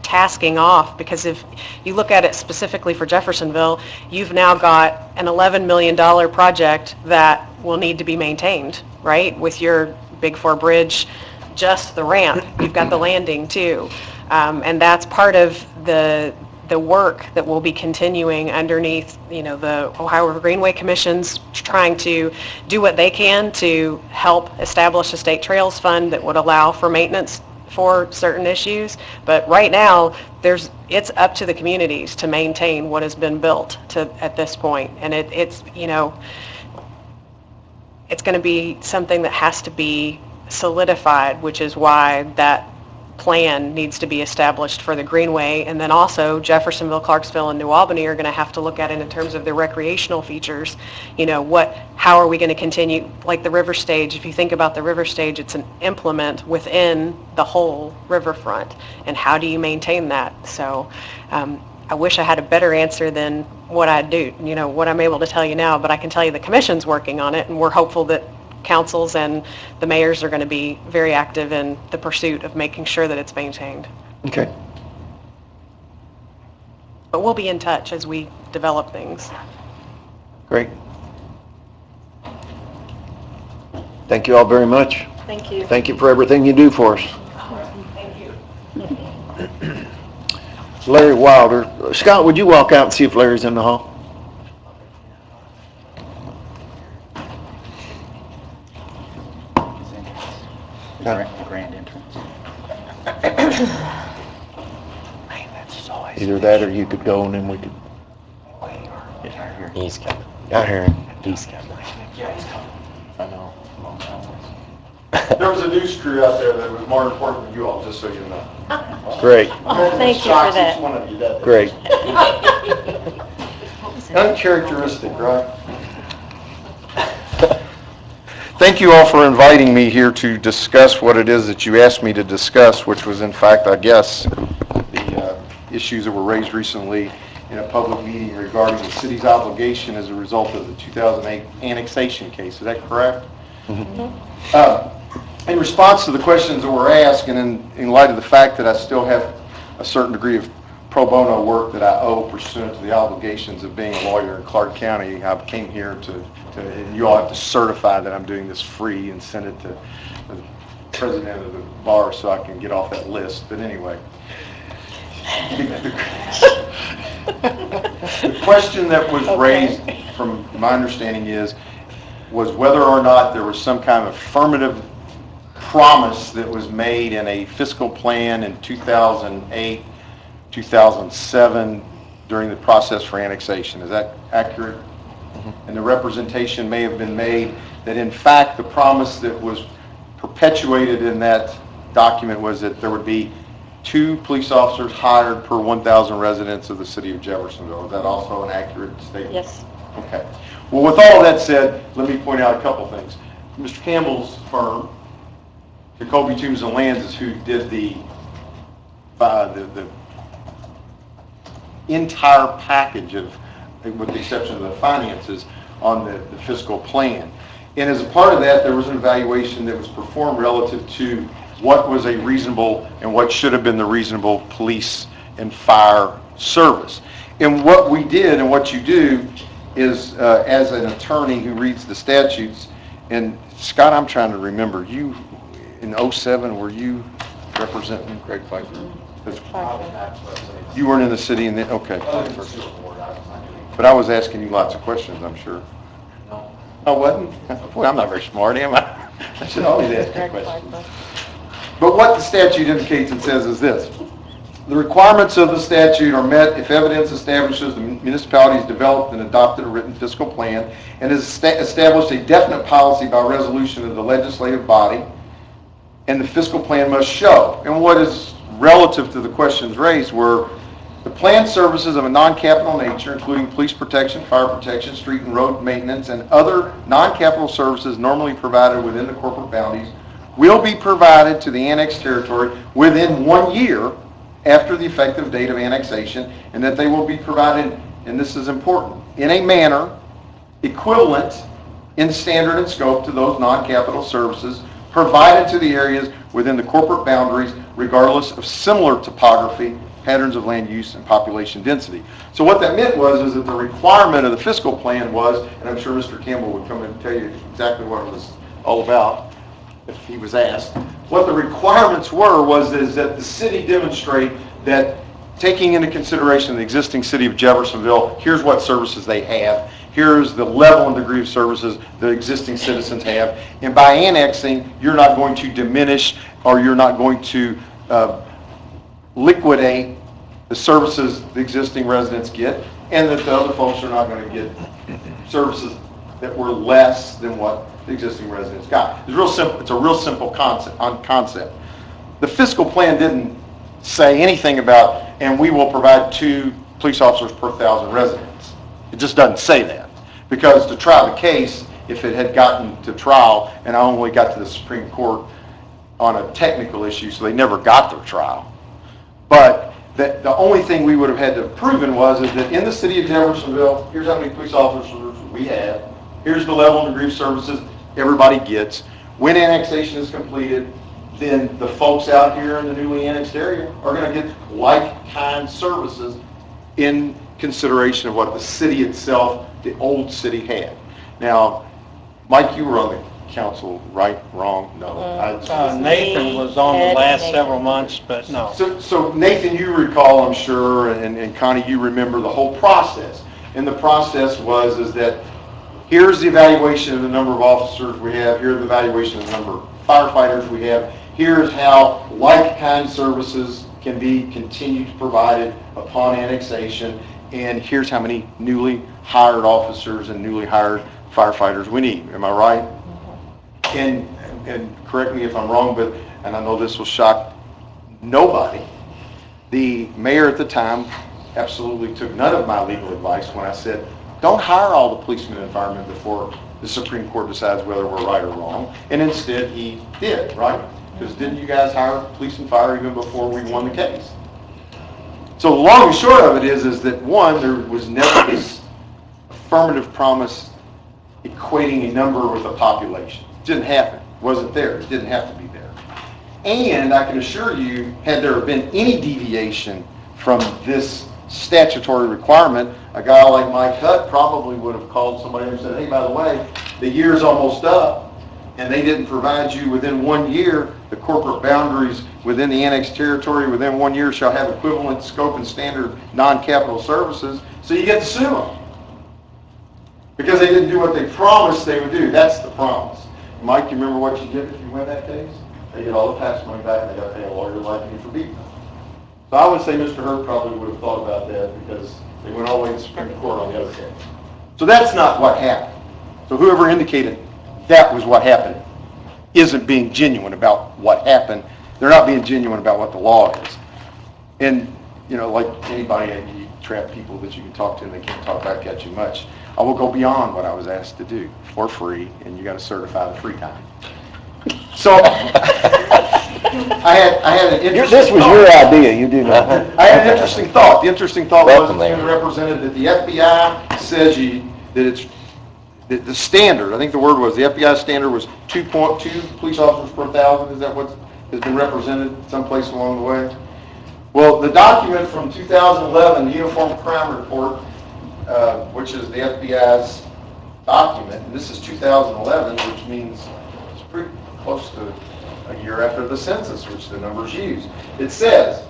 R: tasking off, because if you look at it specifically for Jeffersonville, you've now got an $11 million project that will need to be maintained, right? With your Big Four Bridge, just the ramp, you've got the landing too. And that's part of the work that will be continuing underneath, the Ohio River Greenway Commission's trying to do what they can to help establish a state trails fund that would allow for maintenance for certain issues, but right now it's up to the communities to maintain what has been built at this point, and it's going to be something that has to be solidified, which is why that plan needs to be established for the Greenway. And then also Jeffersonville, Clarksville, and New Albany are going to have to look at it in terms of their recreational features. How are we going to continue, like the river stage? If you think about the river stage, it's an implement within the whole riverfront, and how do you maintain that? So I wish I had a better answer than what I do, what I'm able to tell you now, but I can tell you the commission's working on it, and we're hopeful that councils and the mayors are going to be very active in the pursuit of making sure that it's maintained.
A: Okay.
R: But we'll be in touch as we develop things.
A: Great. Thank you all very much.
R: Thank you.
A: Thank you for everything you do for us.
R: Thank you.
A: Larry Wilder. Scott, would you walk out and see if Larry's in the hall?
J: The grand entrance.
A: Either that or you could go and then we could...
H: He's coming.
A: I hear him.
H: He's coming.
A: I know.
S: There was a news crew out there that was more important than you all, just so you know.
A: Great.
D: Oh, thank you for that.
S: Each one of you, that.
A: Great.
S: Uncharacteristic, right? Thank you all for inviting me here to discuss what it is that you asked me to discuss, which was in fact, I guess, the issues that were raised recently in a public meeting regarding the city's obligation as a result of the 2008 annexation case. Is that correct? In response to the questions that were asked, and in light of the fact that I still have a certain degree of pro bono work that I owe pursuant to the obligations of being a lawyer in Clark County, I came here to and you all have to certify that I'm doing this free and send it to the president of the bar so I can get off that list. But anyway, the question that was raised, from my understanding, was whether or not there was some kind of affirmative promise that was made in a fiscal plan in 2008, 2007 during the process for annexation. Is that accurate? And the representation may have been made that in fact the promise that was perpetuated in that document was that there would be 2 police officers hired per 1,000 residents of the city of Jeffersonville. Is that also an accurate statement?
D: Yes.
S: Okay. Well, with all that said, let me point out a couple things. Mr. Campbell's firm, Jacoby Toombs and Lands, is who did the entire package of, with the exception of the finances, on the fiscal plan. And as a part of that, there was an evaluation that was performed relative to what was a reasonable and what should have been the reasonable police and fire service. And what we did and what you do is, as an attorney who reads the statutes, and Scott, I'm trying to remember, you, in 07, were you representing Greg Pfeiffer? You weren't in the city and then, okay. But I was asking you lots of questions, I'm sure. No. I wasn't? Boy, I'm not very smart, am I? I should always ask you questions. But what the statute indicates and says is this. The requirements of the statute are met if evidence establishes the municipality has developed and adopted a written fiscal plan and has established a definite policy by resolution of the legislative body, and the fiscal plan must show. And what is relative to the questions raised were the planned services of a non-capital nature, including police protection, fire protection, street and road maintenance, and other non-capital services normally provided within the corporate boundaries, will be provided to the annexed territory within 1 year after the effective date of annexation, and that they will be provided, and this is important, in a manner equivalent in standard and scope to those non-capital services provided to the areas within the corporate boundaries, regardless of similar topography, patterns of land use, and population density. So what that meant was that the requirement of the fiscal plan was, and I'm sure Mr. Campbell would come and tell you exactly what it was all about if he was asked. What the requirements were is that the city demonstrate that, taking into consideration the existing city of Jeffersonville, here's what services they have, here's the level and degree of services the existing citizens have, and by annexing, you're not going to diminish or you're not going to liquidate the services the existing residents get, and that the other folks are not going to get services that were less than what the existing residents got. It's real simple. It's a real simple concept. The fiscal plan didn't say anything about, and we will provide 2 police officers per 1,000 residents. It just doesn't say that. Because to try the case, if it had gotten to trial, and I only got to the Supreme Court on a technical issue, so they never got their trial. But the only thing we would have had to have proven is that in the city of Jeffersonville, here's how many police officers we have, here's the level and degree of services everybody gets. When annexation is completed, then the folks out here in the newly annexed area are going to get like-kind services in consideration of what the city itself, the old city, had. Now, Mike, you were on the council, right? Wrong? No.
K: Nathan was on the last several months, but no.
S: So Nathan, you recall, I'm sure, and Connie, you remember the whole process. And the process is that here's the evaluation of the number of officers we have, here's the evaluation of the number of firefighters we have, here's how like-kind services can be continued provided upon annexation, and here's how many newly hired officers and newly hired firefighters we need. Am I right? And correct me if I'm wrong, but, and I know this will shock nobody, the mayor at the time absolutely took none of my legal advice when I said, don't hire all the policemen and firemen before the Supreme Court decides whether we're right or wrong. And instead he did, right? Because didn't you guys hire police and fire even before we won the case? So the long and short of it is that one, there was never this affirmative promise equating a number with a population. It didn't happen. It wasn't there. It didn't have to be there. And I can assure you, had there been any deviation from this statutory requirement, a guy like Mike Hutt probably would have called somebody and said, hey, by the way, the year's almost up, and they didn't provide you within 1 year, the corporate boundaries within the annexed territory within 1 year shall have equivalent scope and standard non-capital services, so you get to sue them. Because they didn't do what they promised they would do. That's the promise. Mike, you remember what you did if you win that case? They get all the tax money back and they got to pay a lawyer like you for beating them. So I would say Mr. Hurd probably would have thought about that because they went all the way to the Supreme Court on the other case. So that's not what happened. So whoever indicated that was what happened isn't being genuine about what happened. They're not being genuine about what the law is. And, you know, like anybody, you trap people that you can talk to and they can't talk back at you much. I will go beyond what I was asked to do for free, and you got to certify the free time. So I had an interesting
A: This was
S: thought.
A: your idea, you do know.
S: I had an interesting thought. The interesting thought
H: Welcome,
S: was
H: Larry.
S: represented that the FBI says that it's the standard. I think the word was the FBI standard was 2.2 police officers per 1,000. Is that what has been represented someplace along the way? Well, the document from 2011, the Uniform Crime Report, which is the FBI's document, and this is 2011, which means it's pretty close to a year after the census, which the numbers use. It says,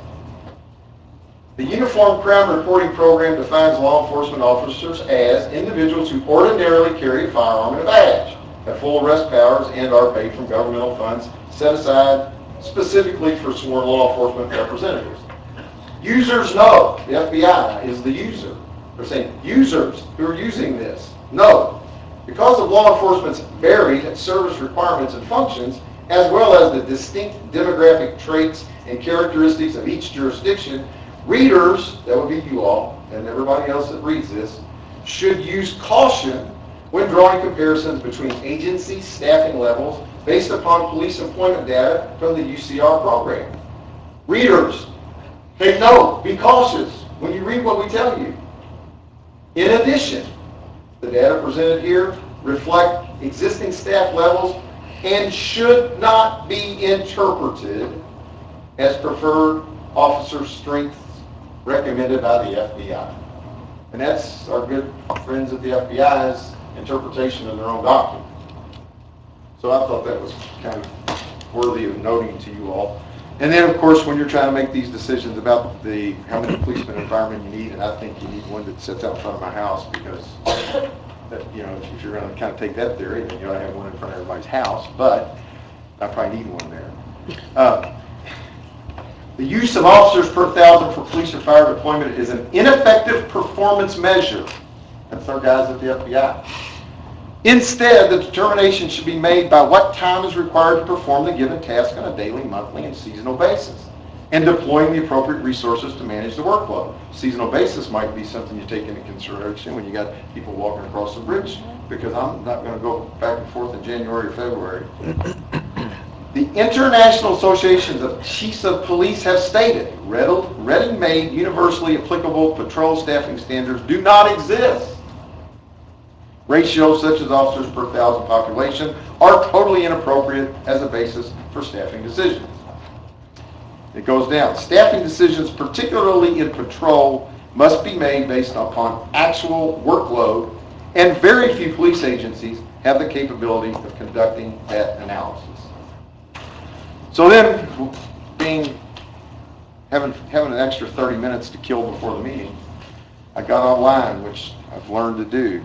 S: The Uniform Crime Reporting Program defines law enforcement officers as individuals who ordinarily carry a firearm and a badge, have full arrest powers, and are paid from governmental funds set aside specifically for sworn law enforcement representatives. Users know the FBI is the user. They're saying users who are using this know. Because of law enforcement's varied service requirements and functions, as well as the distinct demographic traits and characteristics of each jurisdiction, readers, that would be you all, and everybody else that reads this, should use caution when drawing comparisons between agency staffing levels based upon police employment data from the UCR program. Readers, take note, be cautious when you read what we tell you. In addition, the data presented here reflect existing staff levels and should not be interpreted as preferred officer strengths recommended by the FBI. And that's our good friends at the FBI's interpretation of their own document. So I thought that was kind of worthy of noting to you all. And then, of course, when you're trying to make these decisions about how many policemen and firemen you need, and I think you need one that sits out in front of my house because, if you're going to kind of take that theory, then you ought to have one in front of everybody's house, but I probably need one there. The use of officers per thousand for police or fire deployment is an ineffective performance measure. That's our guys at the FBI. Instead, the determination should be made by what time is required to perform the given task on a daily, monthly, and seasonal basis, and deploying the appropriate resources to manage the workload. Seasonal basis might be something you take into consideration when you got people walking across the bridge, because I'm not going to go back and forth in January or February. The International Associations of Chiefs of Police have stated ready-made, universally applicable patrol staffing standards do not exist. Ratios such as officers per thousand population are totally inappropriate as a basis for staffing decisions. It goes down. Staffing decisions, particularly in patrol, must be made based upon actual workload, and very few police agencies have the capability of conducting that analysis. So then, having an extra 30 minutes to kill before the meeting, I got online, which I've learned to do.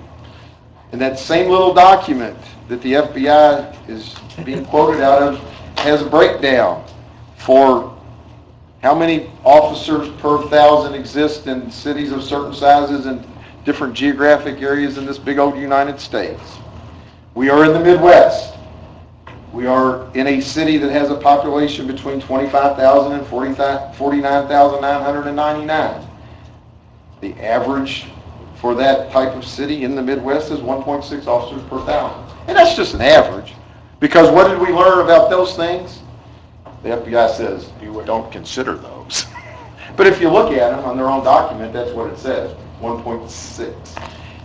S: And that same little document that the FBI is being quoted out of has a breakdown for how many officers per thousand exist in cities of certain sizes and different geographic areas in this big old United States. We are in the Midwest. We are in a city that has a population between 25,000 and 49,999. The average for that type of city in the Midwest is 1.6 officers per thousand. And that's just an average. Because what did we learn about those things? The FBI says, you don't consider those. But if you look at them on their own document, that's what it says, 1.6.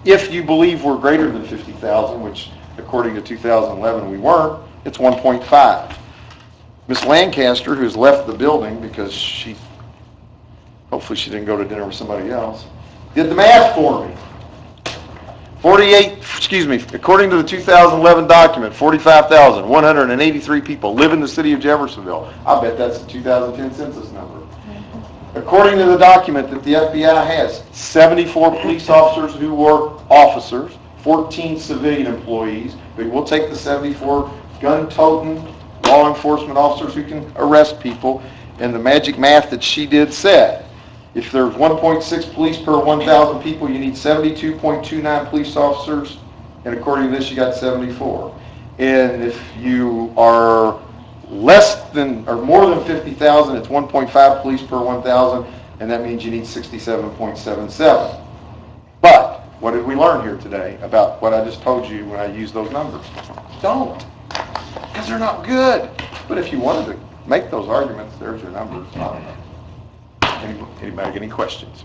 S: If you believe we're greater than 50,000, which according to 2011 we weren't, it's 1.5. Miss Lancaster, who's left the building because hopefully she didn't go to dinner with somebody else, did the math for me. According to the 2011 document, 45,183 people live in the city of Jeffersonville. I bet that's the 2010 census number. According to the document that the FBI has, 74 police officers who were officers, 14 civilian employees, but we'll take the 74 gun-toting law enforcement officers who can arrest people, and the magic math that she did said, if there's 1.6 police per 1,000 people, you need 72.29 police officers, and according to this, you got 74. And if you are less than or more than 50,000, it's 1.5 police per 1,000, and that means you need 67.77. But what did we learn here today about what I just told you when I used those numbers? Don't, because they're not good. But if you wanted to make those arguments, there's your numbers. I don't know. Anybody got any questions?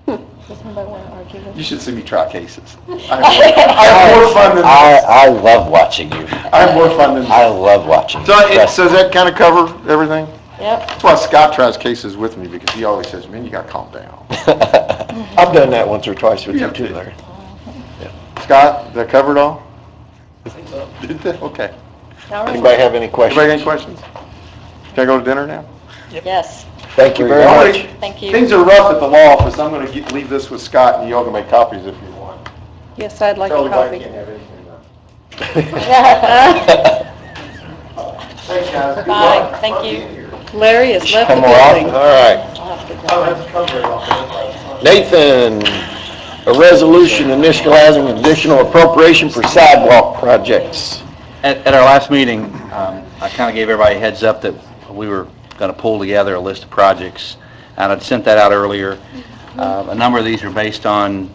G: Does somebody want to argue with
S: You should see me try cases. I have more fun than this.
H: I love watching you.
S: I have more fun than this.
H: I love watching you.
S: So does that kind of cover everything?
G: Yep.
S: That's why Scott tries cases with me, because he always says, man, you got to calm down.
A: I've done that once or twice with you too, Larry.
S: Scott, did that cover it all? I think so. Did that? Okay.
A: Anybody have any questions?
S: Anybody got any questions? Can I go to dinner now?
D: Yes.
A: Thank you very much.
D: Thank you.
S: Things are rough at the law office. I'm going to leave this with Scott, and y'all can make copies if you want.
E: Yes, I'd like
S: Tell
E: a
S: everybody
E: copy.
S: you can't have anything done. Thanks, guys. Good
D: Bye,
S: luck.
D: thank you.
E: Larry has left the
A: Come on.
E: building.
A: All right.
S: I'll have to come very often.
A: Nathan, a resolution initializing additional appropriation for sidewalk projects.
J: At our last meeting, I kind of gave everybody a heads up that we were going to pull together a list of projects, and I'd sent that out earlier. A number of these are based on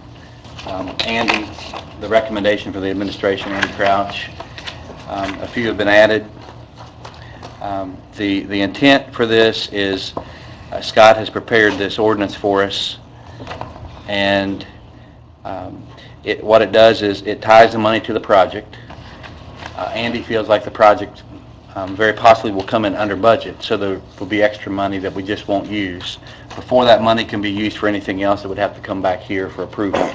J: Andy, the recommendation for the administration, Andy Crouch. A few have been added. The intent for this is Scott has prepared this ordinance for us, and what it does is it ties the money to the project. Andy feels like the project very possibly will come in under budget, so there will be extra money that we just won't use. Before that money can be used for anything else, it would have to come back here for approval.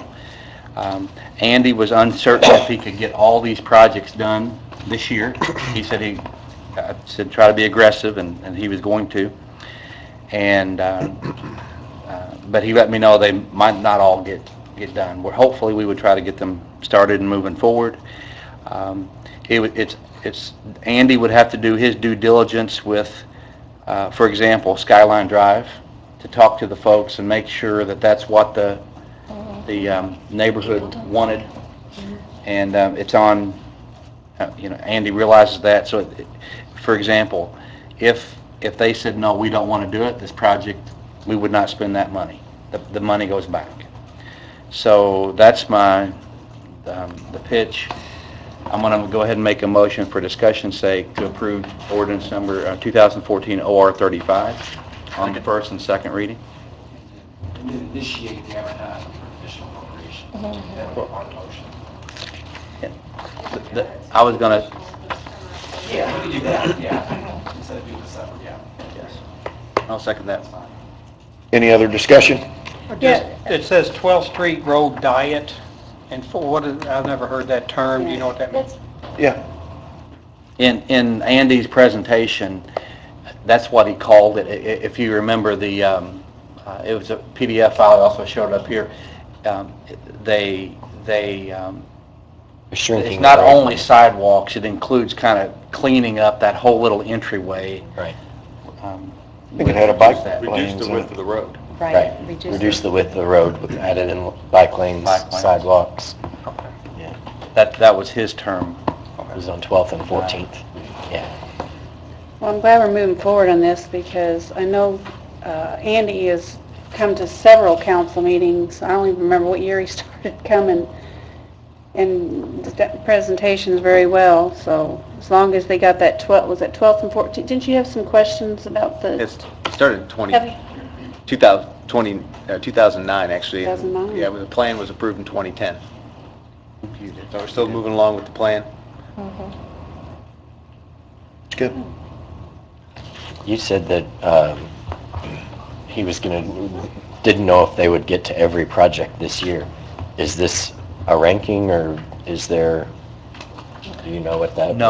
J: Andy was uncertain if he could get all these projects done this year. He said I said try to be aggressive, and he was going to. And but he let me know they might not all get done. Hopefully we would try to get them started and moving forward. It's Andy would have to do his due diligence with, for example, Skyline Drive, to talk to the folks and make sure that that's what the neighborhood wanted, and it's on. Andy realizes that. So, for example, if they said no, we don't want to do it, this project, we would not spend that money. The money goes back. So that's the pitch. I'm going to go ahead and make a motion for discussion's sake to approve ordinance number 2014 OR 35 on the first and second reading.
M: And then initiate the advertising for additional appropriation. That would be part of the motion.
J: I was going to,
M: Yeah, we could do that, yeah. Instead of doing it separate, yeah.
J: yes, I'll second that.
A: Any other discussion?
K: Yeah, it says 12th Street Road Diet, and I've never heard that term. Do you know what that means?
A: Yeah.
J: In Andy's presentation, that's what he called it. If you remember it was a PDF file, it also showed up here.
H: Shrinking
J: It's not
H: the road.
J: only sidewalks, it includes kind of cleaning up that whole little entryway.
H: Right.
A: I think it had a bike
J: That.
A: lanes in it.
S: the road.
H: Right. Reduce the width of the road, added in bike lanes, sidewalks. Yeah.
J: That was his term.
H: It was on 12th and 14th. Yeah.
E: Well, I'm glad we're moving forward on this because I know Andy has come to several council meetings. I don't even remember what year he started coming, and the presentations very well. So as long as they got that 12th and 14th? Didn't you have some questions about the?
N: It started in 2009, actually.
E: 2009.
N: Yeah, the plan was approved in 2010. So we're still moving along with the plan.
A: It's good.
H: You said that he was didn't know if they would get to every project this year. Is this a ranking, or do you know what that would be?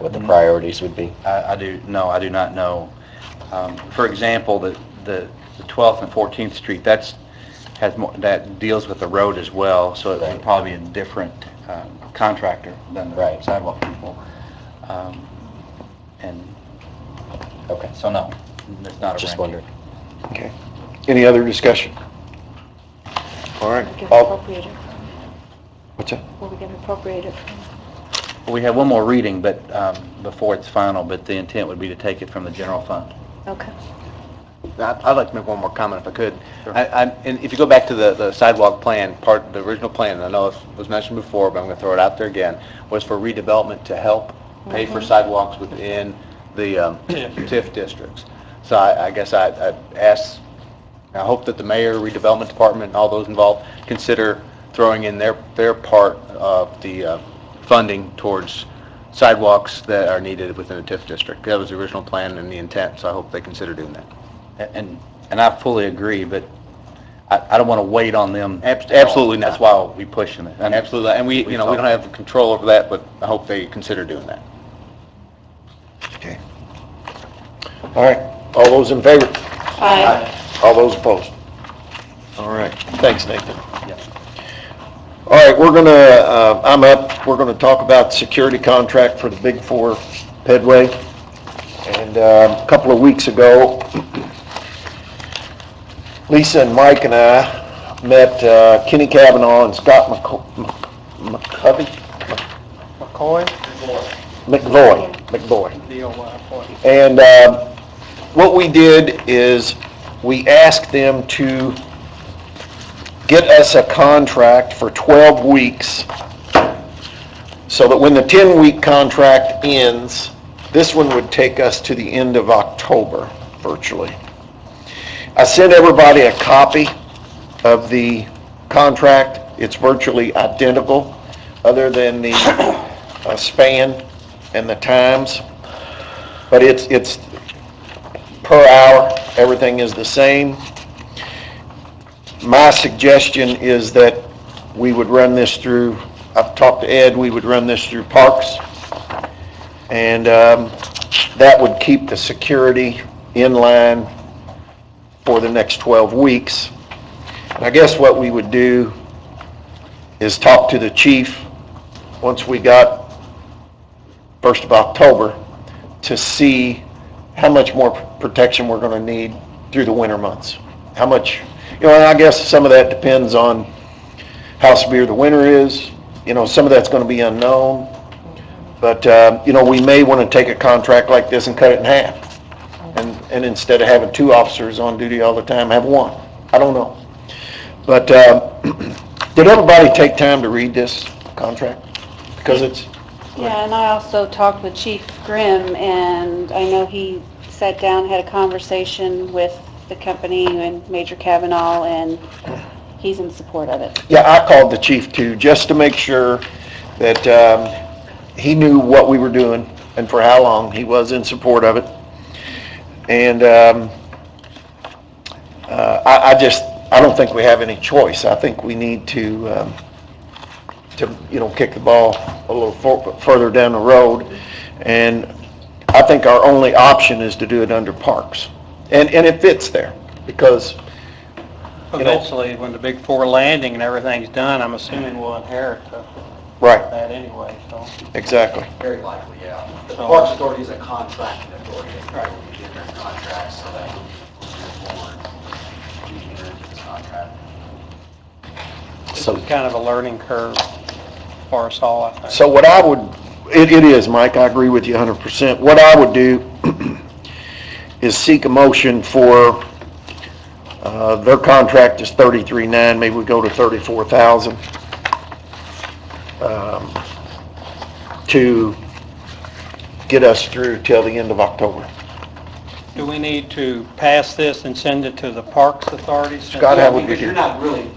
H: What the priorities would be?
J: I do not know. For example, the 12th and 14th Street, that deals with the road as well, so it would probably be a different contractor than the sidewalk people.
H: Okay.
J: So no, it's not a
H: Just
J: ranking.
H: wondering.
A: Okay. Any other discussion? All right.
G: Get
A: All-
G: appropriated.
A: What's that?
G: Will we get appropriated?
J: We have one more reading, but before it's final, but the intent would be to take it from the general fund.
G: Okay.
N: I'd like to make one more comment if I could. And if you go back to the sidewalk plan, the original plan, I know it was mentioned before, but I'm going to throw it out there again, was for redevelopment to help pay for sidewalks within the TIF districts. So I guess I hope that the mayor, redevelopment department, and all those involved consider throwing in their part of the funding towards sidewalks that are needed within a TIF district. That was the original plan and the intent, so I hope they consider doing that.
J: And I fully agree, but I don't want to wait on them.
N: Absolutely not.
J: That's why we push them. And
N: Absolutely, and we don't have control over that, but I hope they consider doing that.
A: Okay. All right. All those in favor?
D: Aye.
A: All those opposed? All right, thanks, Nathan. All right, I'm up, we're gonna talk about security contract for the Big Four Pedway. And a couple of weeks ago, Lisa and Mike and I met Kenny Kavanaugh and Scott McCovey? McVoy. And what we did is we asked them to get us a contract for 12 weeks so that when the 10-week contract ends, this one would take us to the end of October, virtually. I sent everybody a copy of the contract. It's virtually identical, other than the span and the times. But it's per hour, everything is the same. My suggestion is that we would run this through, I've talked to Ed, we would run this through Parks. And that would keep the security in line for the next 12 weeks. And I guess what we would do is talk to the chief once we got 1st of October to see how much more protection we're going to need through the winter months. How much, and I guess some of that depends on how severe the winter is. Some of that's going to be unknown. But, we may want to take a contract like this and cut it in half. And instead of having 2 officers on duty all the time, have 1. I don't know. But did everybody take time to read this contract? Because it's...
E: Yeah, and I also talked with Chief Grimm, and I know he sat down, had a conversation with the company and Major Kavanaugh, and he's in support of it.
A: Yeah, I called the chief too, just to make sure that he knew what we were doing and for how long. He was in support of it. And I don't think we have any choice. I think we need to kick the ball a little further down the road. And I think our only option is to do it under Parks. And it fits there because,
K: Eventually, when the Big Four landing and everything's done, I'm assuming we'll inherit
A: right,
K: that anyway, so.
A: exactly.
M: Very likely, yeah. The Parks Authority is a contracting authority. They try to get their contracts so that moving forward, we can enter into this contract.
K: This is kind of a learning curve for us all, I think.
A: So what I would, it is, Mike, I agree with you 100%. What I would do is seek a motion for, their contract is $33,900, maybe we go to $34,000 to get us through till the end of October.
K: Do we need to pass this and send it to the Parks Authority?
A: Scott, how would you
M: Because
A: do?
M: you're not really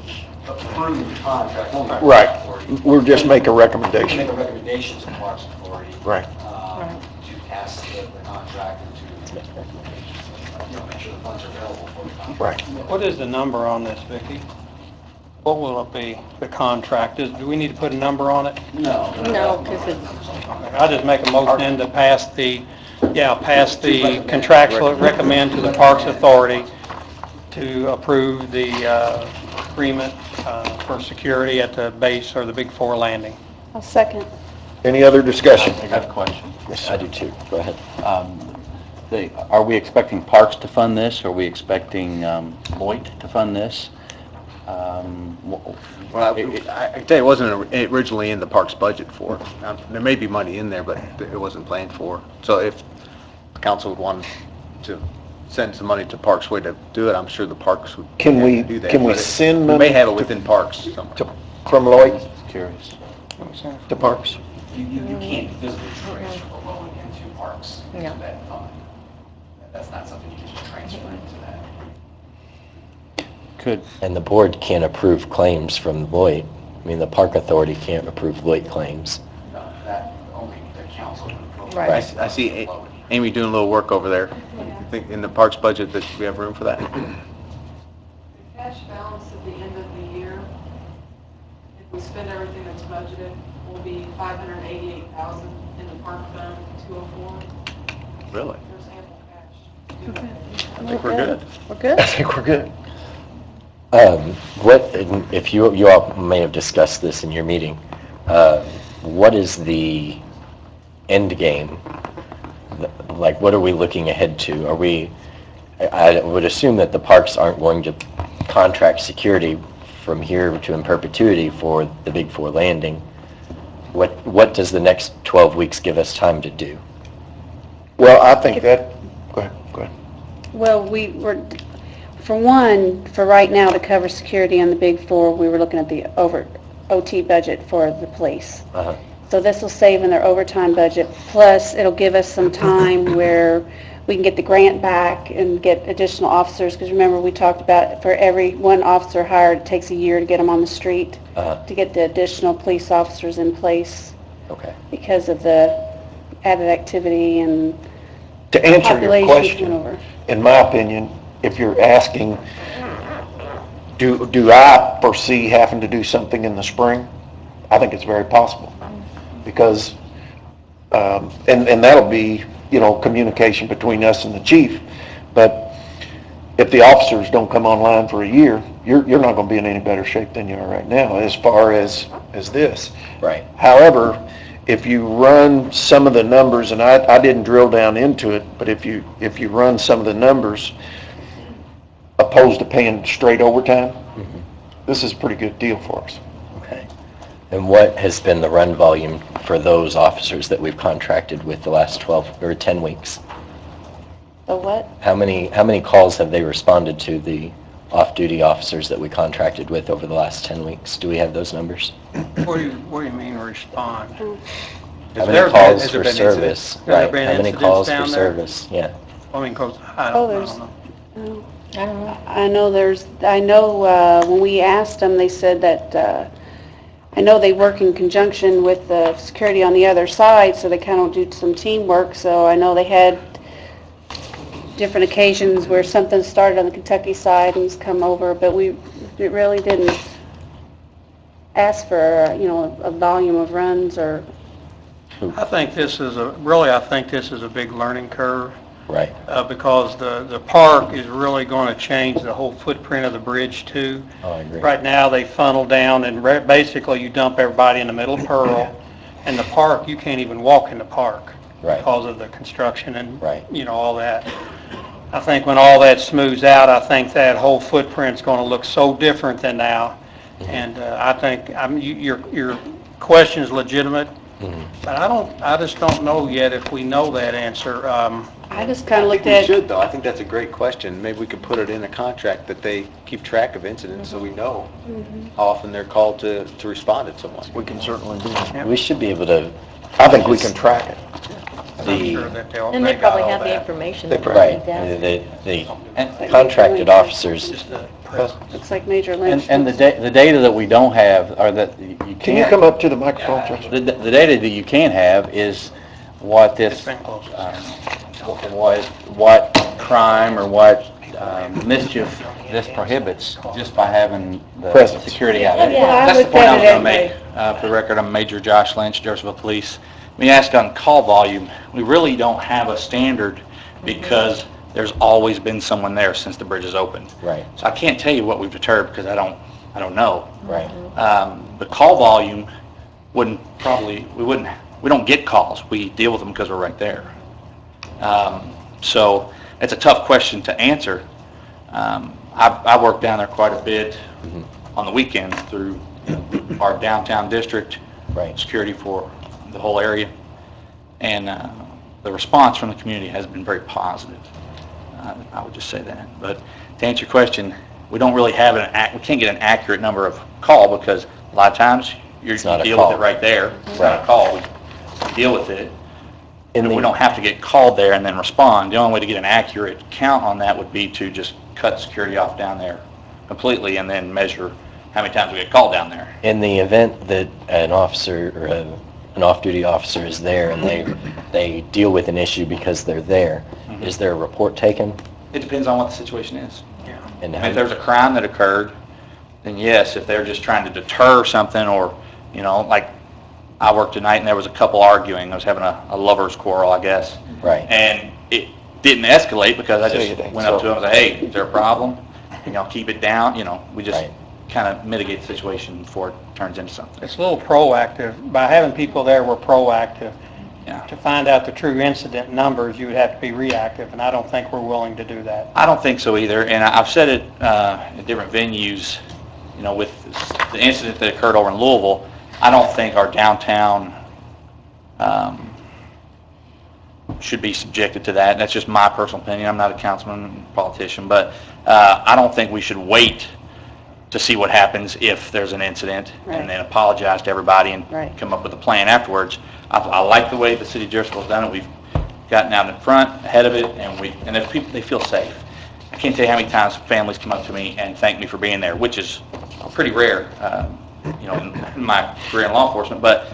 M: approving the contract. only the
A: Right.
M: Parks Authority.
A: We'll just make a
M: You
A: recommendation.
M: make a recommendation to the Parks Authority.
A: Right.
M: To pass the contract and to, make sure the funds are available for the contract.
A: Right.
K: What is the number on this, Vicki? What will it be, the contract? Do we need to put a number on it?
M: No.
D: No, because it's,
K: I'll just make a motion then to pass the contractual, recommend to the Parks Authority to approve the agreement for security at the base or the Big Four landing.
E: I'll second.
A: Any other discussion?
J: I got a question.
A: Yes,
H: I do too. Go ahead.
J: Are we expecting Parks to fund this? Are we expecting Lloyd to fund this?
N: Well, I can tell you, it wasn't originally in the Parks budget for. There may be money in there, but it wasn't planned for. So if the council would want to send some money to Parks Way to do it, I'm sure the Parks would
A: Can we,
N: do that.
A: can we
N: But
A: send
N: we
A: money?
N: may have it within Parks somewhere.
A: From Lloyd
J: Curious.
A: to Parks?
M: You can't physically transfer the loan into Parks, into
D: No.
M: that fund. That's not something you can just transfer into that.
J: Could,
H: And the board can't approve claims from Lloyd. I mean, the Park Authority can't approve Lloyd claims.
M: That only the council can approve.
D: Right.
N: I see Amy doing a little work over there. I think in the Parks budget that we have room for that.
R: The cash balance at the end of the year, if we spend everything that's budgeted, will be $588,000 in the park fund, 204.
N: Really?
R: There's ample cash.
L: I think we're good.
E: We're good?
A: I think we're good.
H: What, if you all may have discussed this in your meeting, what is the end game? Like, what are we looking ahead to? I would assume that the parks aren't going to contract security from here to in perpetuity for the Big Four landing. What does the next 12 weeks give us time to do?
A: Well, I think that, go ahead.
E: Well, we were, for right now, to cover security on the Big Four, we were looking at the OT budget for the police.
H: Uh-huh.
E: So this will save in their overtime budget, plus it'll give us some time where we can get the grant back and get additional officers, because remember, we talked about for every one officer hired, it takes a year to get them on the street, to get the additional police officers in place.
H: Okay.
E: Because of the added activity and
A: To answer your
E: population
A: question,
E: turnover.
A: in my opinion, if you're asking, do I foresee having to do something in the spring? I think it's very possible, because, and that'll be, communication between us and the chief, but if the officers don't come online for a year, you're not going to be in any better shape than you are right now as far as this.
H: Right.
A: However, if you run some of the numbers, and I didn't drill down into it, but if you run some of the numbers, opposed to paying straight overtime, this is a pretty good deal for us.
H: Okay. And what has been the run volume for those officers that we've contracted with the last 12 or 10 weeks?
E: The what?
H: How many calls have they responded to, the off-duty officers that we contracted with over the last 10 weeks? Do we have those numbers?
K: What do you mean respond?
H: How many calls for service? Right, how many calls for
K: down there?
H: service? Yeah.
K: I mean, 'cause I
E: Oh,
K: don't know.
E: I know when we asked them, they said that, I know they work in conjunction with the security on the other side, so they kind of do some teamwork, so I know they had different occasions where something started on the Kentucky side and he's come over, but it really didn't ask for, a volume of runs or...
K: I think this is a big learning curve.
H: Right.
K: Because the park is really going to change the whole footprint of the bridge too.
H: Oh, I agree.
K: Right now, they funnel down and basically you dump everybody in the middle of Pearl. And the park, you can't even walk in the park.
H: Right.
K: Because of the construction and,
H: Right.
K: All that. I think when all that smooths out, I think that whole footprint's going to look so different than now. And I think, your question is legitimate, but I just don't know yet if we know that answer.
E: I just kind of looked
N: We
E: at...
N: should, though. I think that's a great question. Maybe we could put it in a contract that they keep track of incidents so we know how often they're called to respond to someone.
A: We can certainly do that.
H: We should be able to...
A: I think we can track it.
K: I'm sure that they'll...
G: And they probably have the information.
H: Right, the contracted officers,
E: Looks like Major Lynch.
J: And the data that we don't have, or that you can't...
A: Can you come up to the microphone, Judge?
J: The data that you can have is what this, what crime or what mischief this prohibits, just by having the
A: Presence.
J: security out there.
E: Yeah, I
J: That's the
E: looked
J: point
E: at
J: I was
E: it
J: going to
E: anyway.
J: make. For the record, I'm Major Josh Lynch, Jeffersonville Police. Let me ask on call volume, we really don't have a standard because there's always been someone there since the bridge is opened.
H: right,
J: So I can't tell you what we've deterred because I don't know.
H: right.
J: The call volume we don't get calls. We deal with them because we're right there. So it's a tough question to answer. I work down there quite a bit on the weekends through our downtown district,
H: Right.
J: security for the whole area. And the response from the community has been very positive. I would just say that. But to answer your question, we don't really have we can't get an accurate number of call because a lot of times you
H: not a
J: deal
H: call.
J: with it right there. It's
H: Right.
J: not a call. We deal with it.
H: In
J: And
H: the-
J: we don't have to get called there and then respond. The only way to get an accurate count on that would be to just cut security off down there completely and then measure how many times we get called down there.
H: In the event that an officer or an off-duty officer is there and they deal with an issue because they're there, is there a report taken?
J: It depends on what the situation is.
H: And
J: If there's a crime that occurred, then yes. If they're just trying to deter something or, like I worked tonight and there was a couple arguing. I was having a lover's quarrel, I guess.
H: Right.
J: And didn't escalate because I
A: So you
J: just
A: think
J: went up
A: so?
J: to him and said, hey, is there a problem? Can y'all keep it down? We just
H: Right.
J: kind of mitigate the situation before it turns into something.
K: It's a little proactive. By having people there, we're proactive.
J: Yeah.
K: To find out the true incident numbers, you would have to be reactive, and I don't think we're willing to do that.
J: I don't think so either, and I've said it at different venues, with the incident that occurred over in Louisville, I don't think our downtown should be subjected to that. That's just my personal opinion. I'm not a councilman, politician, but I don't think we should wait to see what happens if there's an incident
E: Right.
J: and then apologize to everybody and
E: Right.
J: come up with a plan afterwards. I like the way the city of Jeffersonville's done it. We've gotten out in front, ahead of it, and if people, they feel safe. I can't tell you how many times families come up to me and thank me for being there, which is pretty rare, in my career in law enforcement, but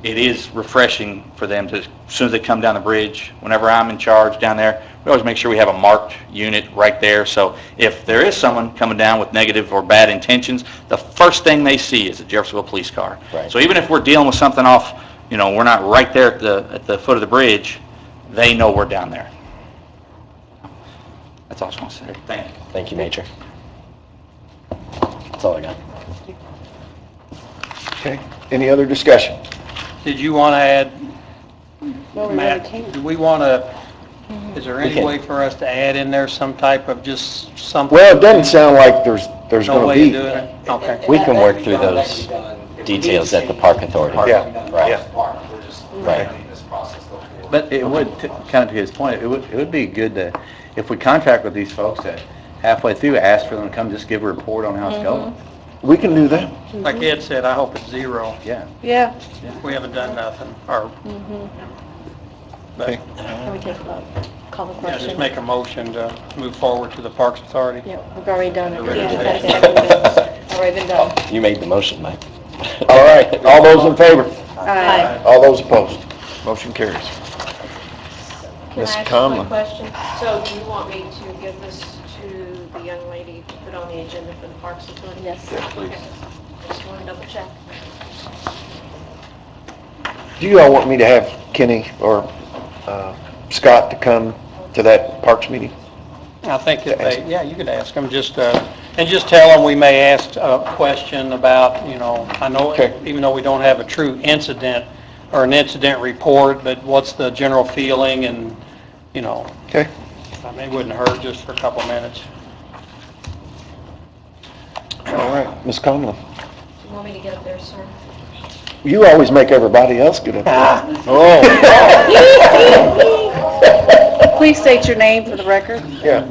J: it is refreshing for them to, as soon as they come down the bridge, whenever I'm in charge down there, we always make sure we have a marked unit right there, so if there is someone coming down with negative or bad intentions, the first thing they see is a Jeffersonville police car.
H: Right.
J: So even if we're dealing with something off, we're not right there at the foot of the bridge, they know we're down there. That's all I want to say. Thank you.
H: Thank you, Major. That's all I got.
A: Okay, any other discussion?
K: Did you want to add,
E: Well, we
K: Matt,
E: really can't.
K: do we want to, is there
H: We
K: any
H: can.
K: way for us to add in there some type of just something?
A: Well, it doesn't sound like there's
K: No
A: going
K: way of
A: to
K: doing
A: be.
K: it? Okay.
H: We can work through those details at the Park Authority.
A: Yeah,
H: Right.
A: yeah.
M: We're just
H: Right.
M: letting this process go forward.
N: But it would, kind of to his point, it would be good to, if we contract with these folks, that halfway through, ask for them to come just give a report on how it's going.
A: We can do that.
K: Like Ed said, I hope it's zero.
N: Yeah.
E: Yeah.
K: We haven't done nothing, or, but,
A: Okay.
G: Can we take a vote? Call the
K: yeah,
G: question?
K: just make a motion to move forward to the Parks Authority.
G: Yeah, we've already done it.
K: Yeah.
G: It's already been done.
H: You made the motion, Mike.
A: All right, all those in favor?
E: Aye.
A: All those opposed? Motion carries.
D: Can
A: Ms.
D: I ask
A: Conlon.
D: one question? So do you want me to give this to the young lady to put on the agenda for the Parks Authority?
G: Yes.
A: Yes, please.
D: Okay. Just want to double check.
A: Do you all want me to have Kenny or Scott to come to that Parks meeting?
K: I think if they, yeah, you could ask them, just, and just tell them we may ask a question about, I know,
A: Okay.
K: even though we don't have a true incident or an incident report, but what's the general feeling and,
A: Okay.
K: I mean, it wouldn't hurt just for a couple minutes.
A: All right, Ms. Conlon.
D: Do you want me to get up there, sir?
A: You always make everybody else get up there.
H: Oh.
E: Please state your name for the record.
A: Yeah.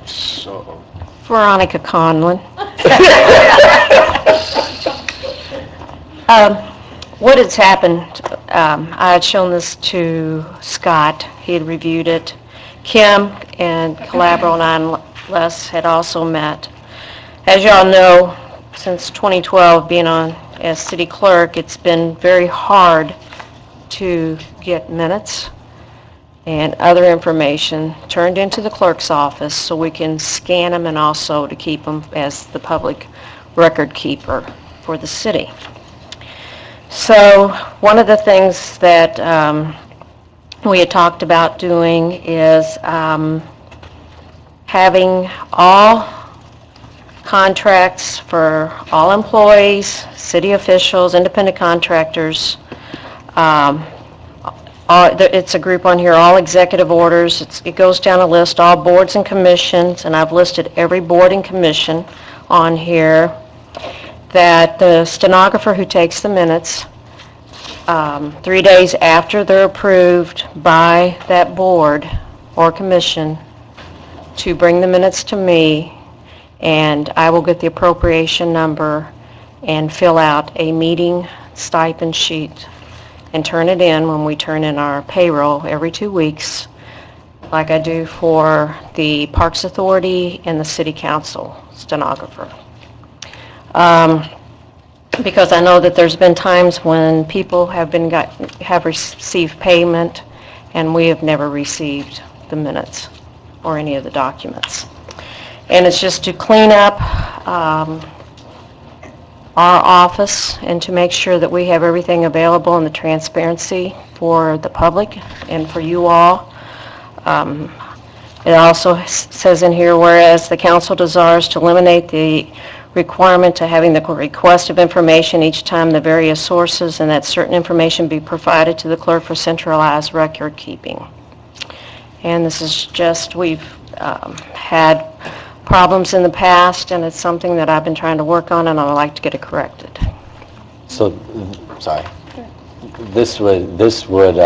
A: So,
D: Veronica Conlon. What has happened, I had shown this to Scott, he had reviewed it. Kim and Calabro and Les had also met. As y'all know, since 2012, being on as city clerk, it's been very hard to get minutes and other information turned into the clerk's office so we can scan them and also to keep them as the public record keeper for the city. So one of the things that we had talked about doing is having all contracts for all employees, city officials, independent contractors. It's a group on here, all executive orders. It goes down a list, all boards and commissions, and I've listed every board and commission on here, that the stenographer who takes the minutes, 3 days after they're approved by that board or commission, to bring the minutes to me, and I will get the appropriation number and fill out a meeting stipend sheet and turn it in when we turn in our payroll every 2 weeks, like I do for the Parks Authority and the City Council stenographer. Because I know that there's been times when people have received payment and we have never received the minutes or any of the documents. And it's just to clean up our office and to make sure that we have everything available and the transparency for the public and for you all. It also says in here, whereas the council desires to eliminate the requirement to having the request of information each time the various sources, and that certain information be provided to the clerk for centralized record keeping. And this is just, we've had problems in the past, and it's something that I've been trying to work on, and I would like to get it corrected.
H: So, sorry. This would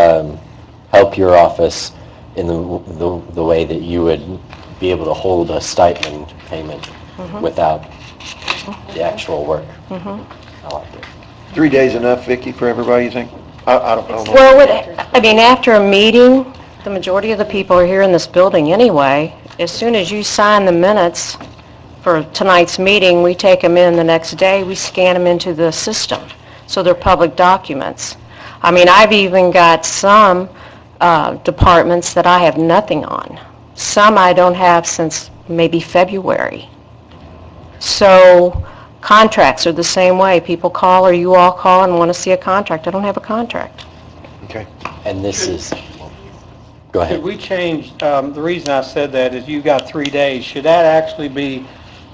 H: help your office in the way that you would be able to hold a stipend payment without the actual work. I like it.
A: 3 days enough, Vicki, for everybody, you think? I don't know.
D: Well, I mean, after a meeting, the majority of the people are here in this building anyway. As soon as you sign the minutes for tonight's meeting, we take them in the next day, we scan them into the system, so they're public documents. I mean, I've even got some departments that I have nothing on. Some I don't have since maybe February. So contracts are the same way. People call, or you all call and want to see a contract. I don't have a contract.
A: Okay.
H: And this is, go ahead.
K: Should we change, the reason I said that is you got 3 days. Should that actually be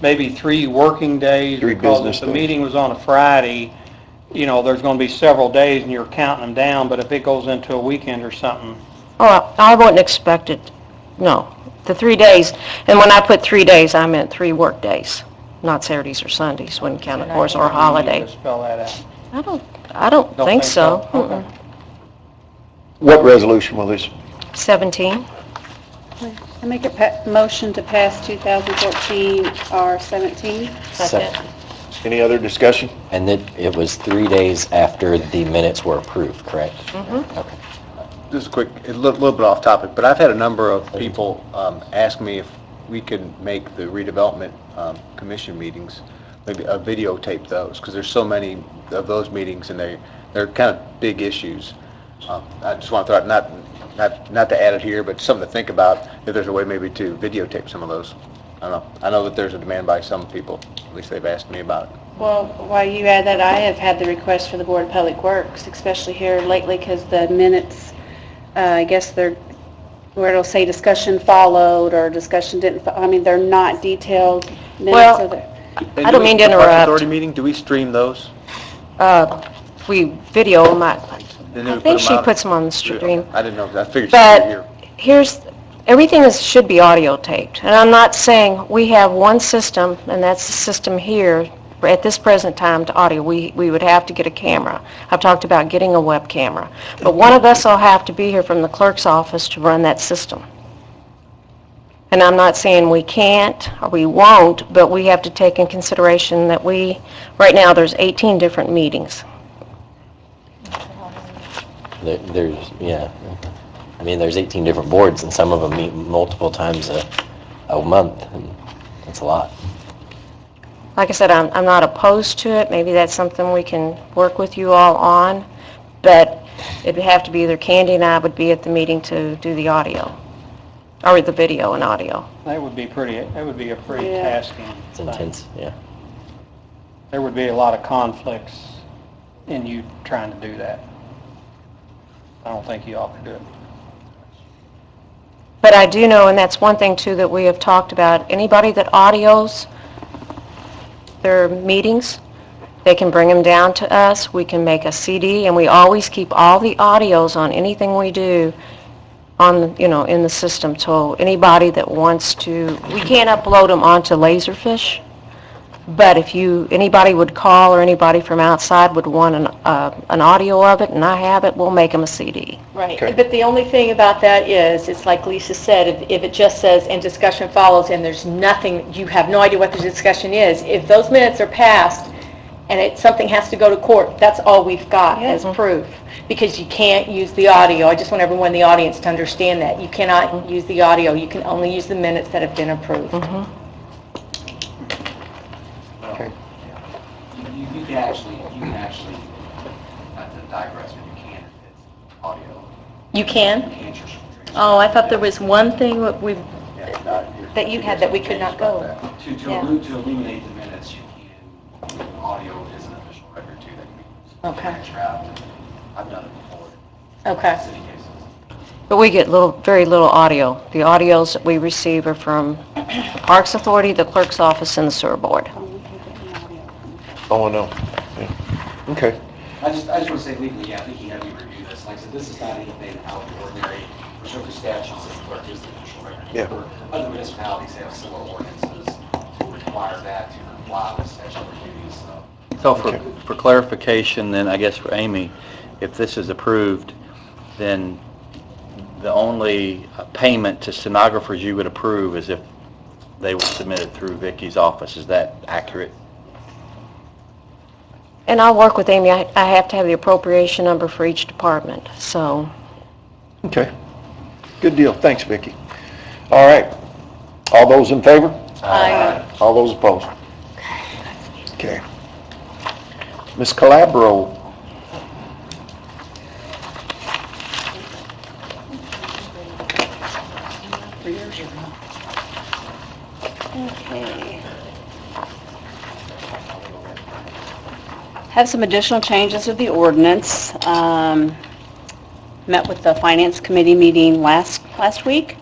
K: maybe 3 working days?
A: 3
K: Because
A: business
K: if the
A: days.
K: meeting was on a Friday, you know, there's going to be several days and you're counting them down, but if it goes into a weekend or something,
D: Oh, I wouldn't expect it, no. The 3 days, and when I put 3 days, I meant 3 work days, not Saturdays or Sundays, wouldn't count, of course, or a
K: you need
D: holiday.
K: to spell that out.
D: I don't
K: Don't
D: think
K: think
D: so.
K: so? Okay.
A: What resolution will this?
D: 17?
E: I make a motion to pass 2014 R17.
H: Second.
A: Any other discussion?
H: And it was 3 days after the minutes were approved, correct? Okay.
N: Just a quick, a little bit off topic, but I've had a number of people ask me if we could make the redevelopment commission meetings, maybe videotape those, because there's so many of those meetings and they're kind of big issues. I just want to throw out, not to add it here, but something to think about, if there's a way maybe to videotape some of those. I don't know. I know that there's a demand by some people, at least they've asked me about it.
E: Well, while you add that, I have had the request for the Board of Public Works, especially here lately, because the minutes, I guess they're, where it'll say discussion followed or discussion didn't, I mean, they're not detailed minutes.
D: Well,
E: of the-
D: I don't mean to
N: The Parks
D: interrupt.
N: Authority meeting, do we stream those?
D: We video them, I
N: Then we put
D: think
N: them
D: she
N: out?
D: puts them on the stream.
N: I didn't know, I figured she'd be here.
D: But everything should be audio taped. And I'm not saying we have one system, and that's the system here, at this present time to audio. We would have to get a camera. I've talked about getting a web camera. But one of us will have to be here from the clerk's office to run that system. And I'm not saying we can't or we won't, but we have to take in consideration that right now there's 18 different meetings.
H: There's, yeah. I mean, there's 18 different boards, and some of them meet multiple times a month, and that's a lot.
D: Like I said, I'm not opposed to it. Maybe that's something we can work with you all on, but it'd have to be either Candy and I would be at the meeting to do the audio, or the video and audio.
K: That would be a pretty
E: Yeah.
K: tasking
H: It's
K: thing.
H: intense, yeah.
K: There would be a lot of conflicts in you trying to do that. I don't think you all could do it.
D: But I do know, and that's one thing too that we have talked about, anybody that audios their meetings, they can bring them down to us, we can make a CD, and we always keep all the audios on anything we do on, in the system. So anybody that wants to, we can't upload them onto Laserfish, but if anybody would call or anybody from outside would want an audio of it, and I have it, we'll make them a CD.
G: Right,
A: Okay.
G: but the only thing about that is, it's like Lisa said, if it just says, and discussion follows, and there's nothing, you have no idea what the discussion is, if those minutes are passed, and something has to go to court, that's all we've got as proof, because you can't use the audio. I just want everyone in the audience to understand that. You cannot use the audio, you can only use the minutes that have been approved.
A: Okay.
M: You can actually, not to digress, but you can if it's audio.
G: You can?
M: You can just-
G: Oh, I thought there was one thing that
M: that
G: you had that we could not go.
M: To illuminate the minutes, you can, audio is an
G: Okay.
M: trapped. I've done it before.
G: Okay.
M: City cases.
D: But we get very little audio. The audios that we receive are from the Parks Authority, the clerk's office, and the sewer board.
A: Oh, I know. Yeah. Okay.
M: I just want to say legally, yeah, I think you have to review this. Like I said, this is not anything out of the ordinary. For certain statutes, the clerk is the official record
A: Yeah.
M: keeper. Other municipalities have similar ordinances to require that to comply with statutory duties, so.
J: So for clarification, then, I guess for Amy, if this is approved, then the only payment to stenographers you would approve is if they were submitted through Vicky's office. Is that accurate?
D: And I'll work with Amy. I have to have the appropriation number for each department, so.
A: Okay. Good deal. Thanks, Vicki. All right. All those in favor?
G: Aye.
A: All those opposed? Okay. Ms. Calabro.
E: Okay. Have some additional changes to the ordinance. Met with the Finance Committee meeting last week,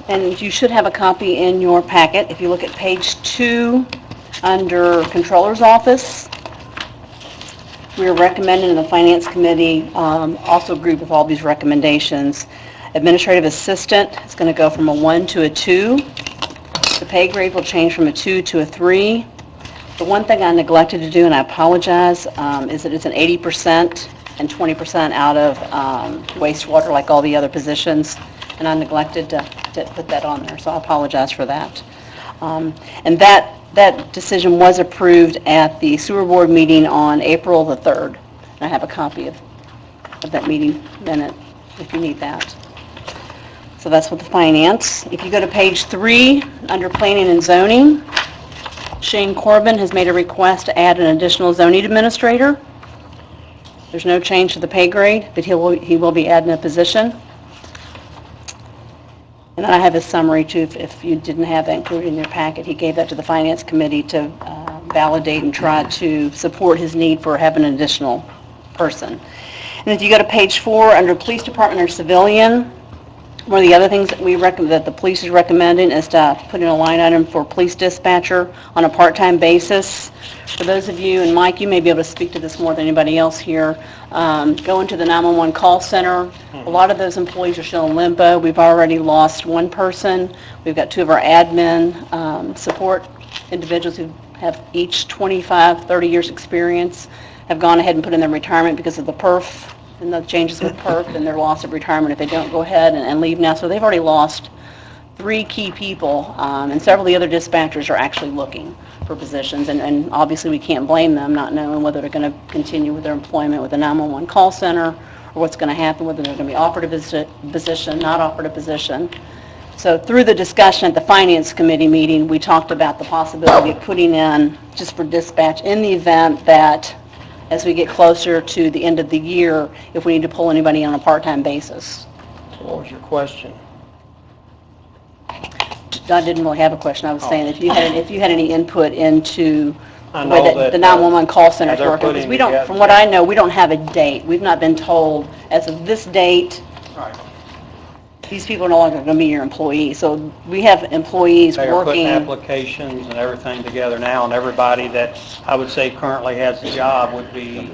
E: and you should have a copy in your packet. If you look at page 2, under Controller's Office, we are recommending, and the Finance Committee also agreed with all these recommendations. Administrative Assistant is going to go from a 1 to a 2. The pay grade will change from a 2 to a 3. The one thing I neglected to do, and I apologize, is that it's an 80% and 20% out of wastewater like all the other positions, and I neglected to put that on there, so I apologize for that. And that decision was approved at the sewer board meeting on April the 3rd. And I have a copy of that meeting minute if you need that. So that's with the finance. If you go to page 3, under planning and zoning, Shane Corbin has made a request to add an additional zoning administrator. There's no change to the pay grade, but he will be adding a position. And then I have his summary too, if you didn't have that included in your packet. He gave that to the Finance Committee to validate and try to support his need for having an additional person. And if you go to page 4, under Police Department or Civilian, one of the other things that that the police is recommending is to put in a line item for police dispatcher on a part-time basis. For those of you, and Mike, you may be able to speak to this more than anybody else here, going to the 911 call center. A lot of those employees are still in limbo. We've already lost one person. We've got 2 of our admin support individuals who have each 25, 30 years experience, have gone ahead and put in their retirement because of the PERF and the changes with PERF and their loss of retirement if they don't go ahead and leave now. So they've already lost 3 key people, and several of the other dispatchers are actually looking for positions, and obviously we can't blame them not knowing whether they're going to continue with their employment with the 911 call center or what's going to happen, whether they're going to be offered a position, not offered a position. So through the discussion at the Finance Committee meeting, we talked about the possibility of putting in, just for dispatch, in the event that as we get closer to the end of the year, if we need to pull anybody on a part-time basis.
K: So what was your question?
E: I didn't really have a question. I was saying if you had any input into
K: I
E: the
K: know
E: way
K: that,
E: the 911 call center is
K: they're
E: working, because
K: putting
E: we don't,
K: together-
E: from what I know, we don't have a date. We've not been told, as of this date,
K: Right.
E: these people are no longer going to be your employees. So we have employees
K: They are putting
E: working.
K: applications and everything together now, and everybody that I would say currently has a job would be,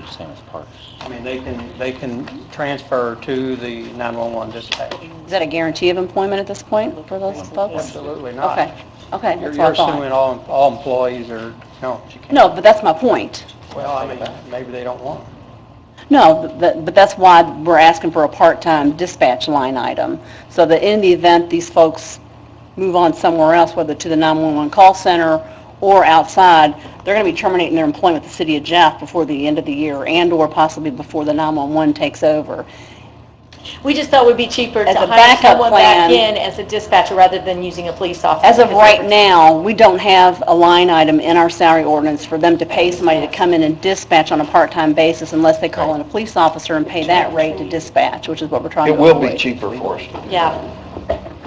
K: I mean, they can transfer to the 911 dispatch.
E: Is that a guarantee of employment at this point for those folks?
K: Absolutely not.
E: Okay,
K: You're
E: that's what I thought.
K: assuming all employees are, no, you can't.
E: No, but that's my point.
K: Well, I mean, maybe they don't want.
E: No, but that's why we're asking for a part-time dispatch line item, so that in the event these folks move on somewhere else, whether to the 911 call center or outside, they're going to be terminating their employment with the city of Jeff before the end of the year, and/or possibly before the 911 takes over.
G: We just thought it would be cheaper
E: As
G: to
E: a
G: hire
E: backup
G: someone back
E: plan-
G: in as a dispatcher rather than using a police officer.
E: As of
G: because
E: right
G: they were-
E: now, we don't have a line item in our salary ordinance for them to pay somebody to come in and dispatch on a part-time basis unless they call in a police officer and pay that rate to dispatch, which is what we're trying to
A: It
E: avoid.
A: will be cheaper for us.
G: Yeah.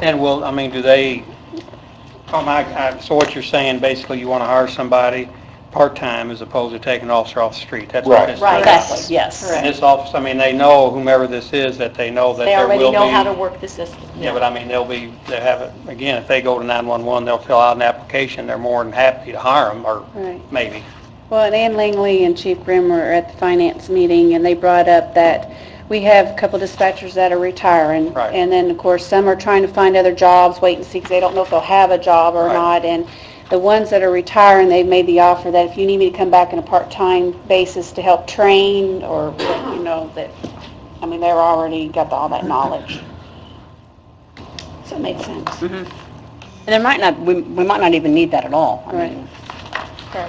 K: And will, I mean, do they, so what you're saying, basically you want to hire somebody part-time as opposed to taking an officer off the street. That's what
A: Right.
K: this is.
G: Right,
D: Exactly, yes.
K: And this office, I mean, they know, whomever this is, that they know that
G: They
K: there will be...
G: already know how to work the system.
K: Yeah, but I mean, they have it, again, if they go to 911, they'll fill out an application, they're more than happy to hire them, or
E: Right.
K: maybe.
E: Well, and Ann Langley and Chief Grimm were at the finance meeting, and they brought up that we have a couple dispatchers that are retiring.
K: Right.
E: And then, of course, some are trying to find other jobs, wait and see, because they don't know if they'll have a job or
K: Right.
E: not. And the ones that are retiring, they've made the offer that if you need me to come back on a part-time basis to help train, or, you know, that, I mean, they're already got all that knowledge. So it makes sense.
D: And there might not, we might not even need that at all. I
E: Right.
D: mean,
G: Okay.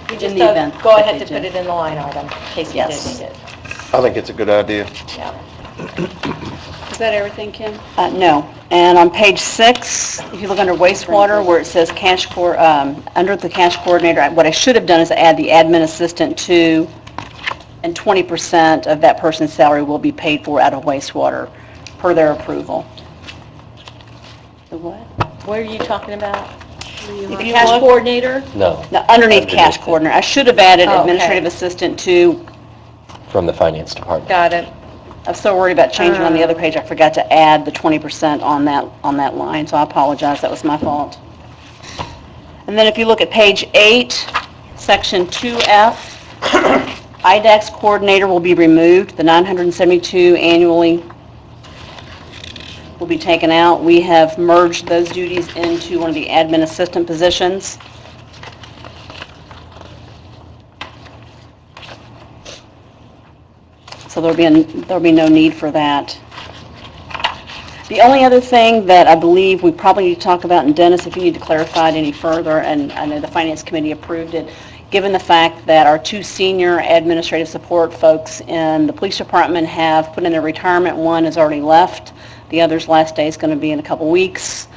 G: You
D: In
G: just
D: the event
G: go
D: that
G: ahead
D: they
G: to put
D: do.
G: it in the line item, in case you
D: Yes.
G: did need it.
S: I think it's a good idea.
G: Yeah.
E: Is that everything, Kim?
D: No. And on page 6, if you look under wastewater, where it says under the cash coordinator, what I should have done is add the admin assistant to, and 20% of that person's salary will be paid for out of wastewater, per their approval. The what?
G: Where are you talking about?
D: If
G: The
D: you
G: cash
D: look-
G: coordinator?
H: No,
D: Now, underneath cash
H: Underneath it.
D: coordinator, I should have added
G: Oh, okay.
D: administrative assistant to.
H: from the finance department.
G: Got it.
D: I'm so worried about changing on the other page, I forgot to add the 20% on that line, so I apologize, that was my fault. And then if you look at page 8, section 2F, IDAX coordinator will be removed, the 972 annually will be taken out. We have merged those duties into one of the admin assistant positions. So there'll be no need for that. The only other thing that I believe we probably need to talk about, and Dennis, if you need to clarify it any further, and I know the Finance Committee approved it, given the fact that our 2 senior administrative support folks in the police department have put in their retirement, one has already left, the other's last day is going to be in a couple weeks.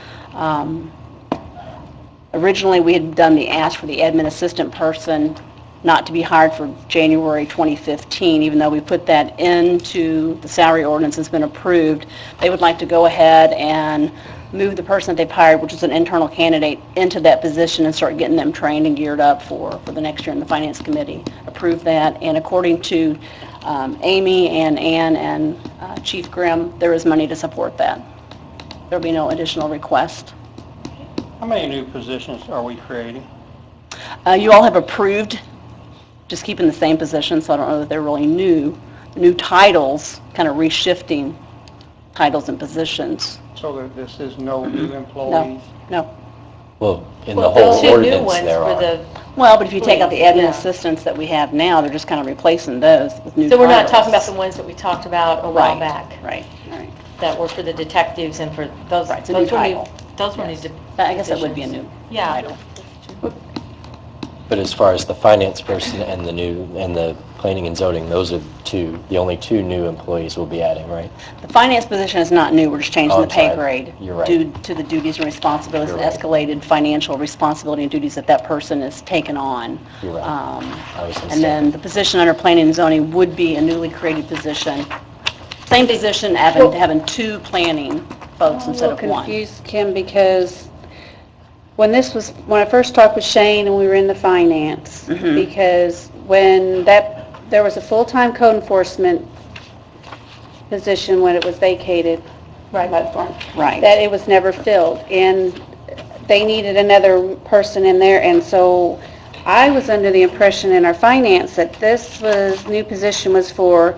D: Originally, we had done the ask for the admin assistant person not to be hired for January 2015, even though we put that into the salary ordinance that's been approved. They would like to go ahead and move the person that they've hired, which is an internal candidate, into that position and start getting them trained and geared up for the next year, and the Finance Committee approved that. And according to Amy and Ann and Chief Grimm, there is money to support that. There'll be no additional request.
K: How many new positions are we creating?
D: You all have approved just keeping the same position, so I don't know that they're really new. New titles, kind of reshifting titles and positions.
K: So that this is no new employees?
D: No.
H: Well, in the
G: Well,
H: whole
G: those 2 new
H: ordinance,
G: ones
H: there
G: for
H: are.
G: the,
D: Well, but if you take out the admin
G: Yeah.
D: assistants that we have now, they're just kind of replacing those with new
G: so we're not
D: titles.
G: talking about the ones that we talked about a while
D: Right,
G: back,
D: right.
G: that were for the detectives and for those,
D: Right, it's a new
G: those were new,
D: title.
G: those were new
D: Yes. I guess that would be a new
G: Yeah.
D: title.
H: But as far as the finance person and the planning and zoning, those are the only 2 new employees we'll be adding, right?
D: The finance position is not new, we're just changing
H: Oh,
D: the
H: I'm
D: pay
H: sorry.
D: grade.
H: You're right.
D: Due to the duties and responsibilities,
H: You're
D: and
H: right.
D: escalated financial responsibility and duties that person has taken on.
H: You're right. I was
D: And then the position under planning and zoning would be a newly created position. Same position, having 2 planning folks
E: I'm a
D: instead
E: little
D: of 1.
E: confused, Kim, because when I first talked with Shane and we were in the finance,
D: Mhm.
E: because when there was a full-time code enforcement position when it was vacated. Right.
D: Right.
E: That it was never filled, and they needed another person in there, and so I was under the impression in our finance that this new position was for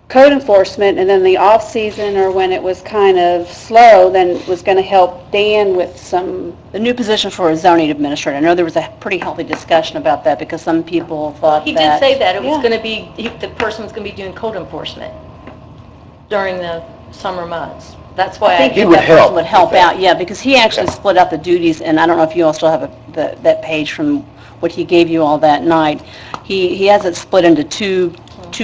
E: code enforcement, and then the off-season, or when it was kind of slow, then it was going to help Dan with some...
D: The new position for a zoning administrator, I know there was a pretty healthy discussion about that because some people thought
G: He
D: that...
G: did say that, it was
E: Yeah.
G: going to be, the person was going to be doing code enforcement during the summer months. That's why
D: I think
A: He would
D: that person
A: help
D: would help
A: with that.
D: out, yeah, because he actually split out the duties, and I don't know if you all still have that page from what he gave you all that night. He has it split into two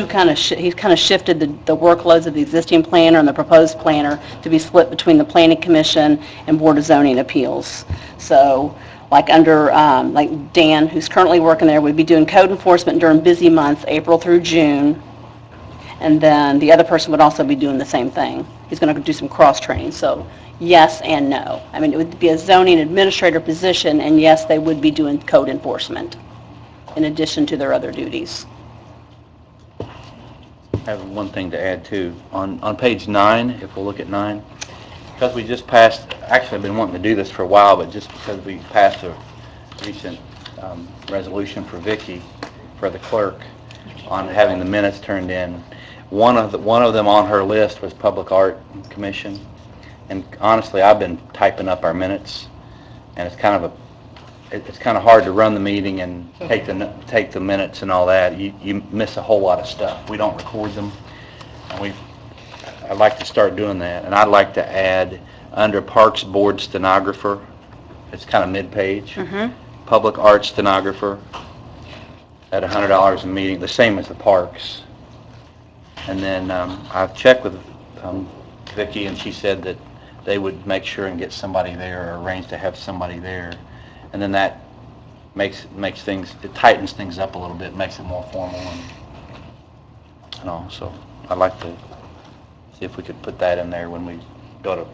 D: kind of, he's kind of shifted the workloads of the existing planner and the proposed planner to be split between the Planning Commission and Board of Zoning Appeals. So, like under, like Dan, who's currently working there, would be doing code enforcement during busy months, April through June.
T: and then the other person would also be doing the same thing. He's going to do some cross-training, so yes and no. I mean, it would be a zoning administrator position, and yes, they would be doing code enforcement in addition to their other duties.
J: I have one thing to add too. On page 9, if we'll look at 9, because we just passed, actually I've been wanting to do this for a while, but just because we passed a recent resolution for Vicki, for the clerk, on having the minutes turned in. One of them on her list was Public Art Commission, and honestly, I've been typing up our minutes, and it's kind of hard to run the meeting and take the minutes and all that. You miss a whole lot of stuff. We don't record them, and I'd like to start doing that, and I'd like to add under Parks Board stenographer, it's kind of mid-page, Public Art stenographer at $100 a meeting, the same as the parks. And then I've checked with Vicki, and she said that they would make sure and get somebody there, or arrange to have somebody there. And then that makes things, it tightens things up a little bit, makes it more formal and all. So I'd like to see if we could put that in there when we go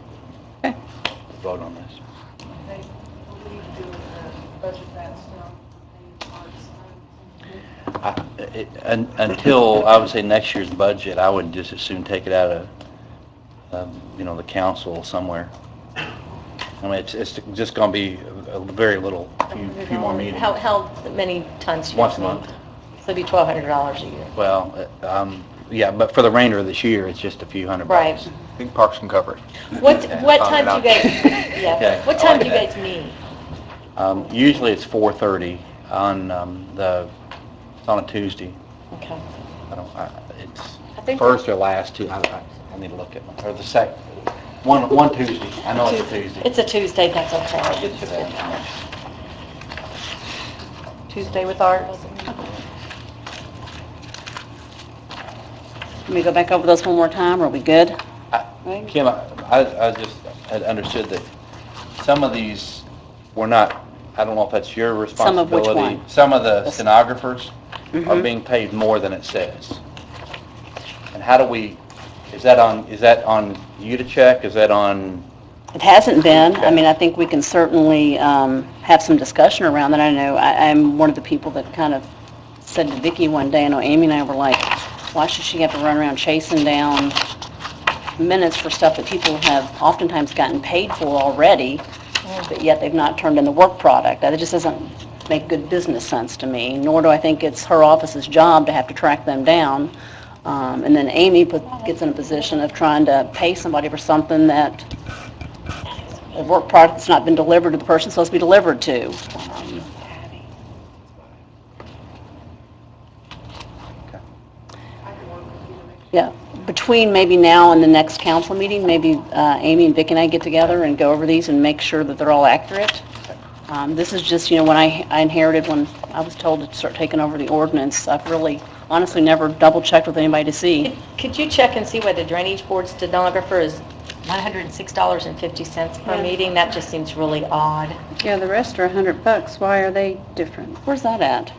J: to vote on this. Until, I would say, next year's budget, I would just as soon take it out of, the council somewhere. I mean, it's just going to be a very little, few more meetings.
G: How many times do you
J: Once
G: meet?
J: a month.
G: So it'd be $1,200 a year.
J: Well, yeah, but for the remainder of this year, it's just a few $100.
G: Right.
N: I think Parks can cover it.
G: What time do you guys,
J: Okay.
G: what time do you guys meet?
J: Usually it's 4:30 on it's on a Tuesday.
G: Okay.
J: It's
G: think
J: first or last Tuesday. I need to look at or the second. One Tuesday. I know it's a Tuesday.
G: It's a Tuesday, that's okay. Tuesday with Art?
T: Let me go back over those one more time, are we good?
J: Kim, I just had understood that some of these were not, I don't know if that's your responsibility.
T: Some of which one?
J: Some of the stenographers are being paid more than it says. And how do we, is that on you to check? Is that on?
T: It hasn't been. I mean, I think we can certainly have some discussion around that. I know I'm one of the people that kind of said to Vicki one day, I know Amy and I were like, why should she have to run around chasing down minutes for stuff that people have oftentimes gotten paid for already, but yet they've not turned in the work product? That just doesn't make good business sense to me, nor do I think it's her office's job to have to track them down. And then Amy gets in a position of trying to pay somebody for something that a work product that's not been delivered to the person it's supposed to be delivered to. Yeah, between maybe now and the next council meeting, maybe Amy and Vicki and I get together and go over these and make sure that they're all accurate. This is just, when I inherited, when I was told to start taking over the ordinance, I've really honestly never double-checked with anybody to see.
G: Could you check and see why the drainage board stenographer is $106.50 per meeting? That just seems really odd.
E: Yeah, the rest are $100. Why are they different?
T: Where's that at?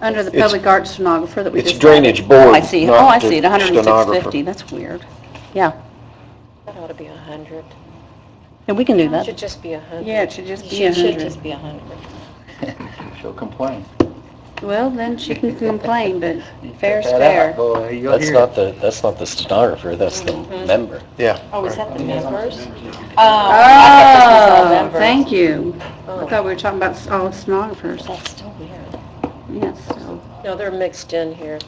E: Under the public art stenographer that we
A: It's
E: just...
A: drainage board,
T: Oh, I see.
A: not
T: I see it,
A: the stenographer.
T: $106.50. That's weird. Yeah,
D: That ought to be 100.
T: and we can do
D: It
T: that.
D: should just be 100.
E: Yeah, it should just be
G: It should
E: 100.
G: just be 100.
J: She'll complain.
E: Well, then she can complain, but fair's
J: Check that
E: fair.
J: out, boy. You'll
H: That's
J: hear
H: not the stenographer, that's the member.
A: Yeah.
G: Oh, is that the members?
E: Oh, thank you. I thought we were talking about all stenographers.
G: That's still weird.
E: Yes, so,
D: No, they're mixed in here.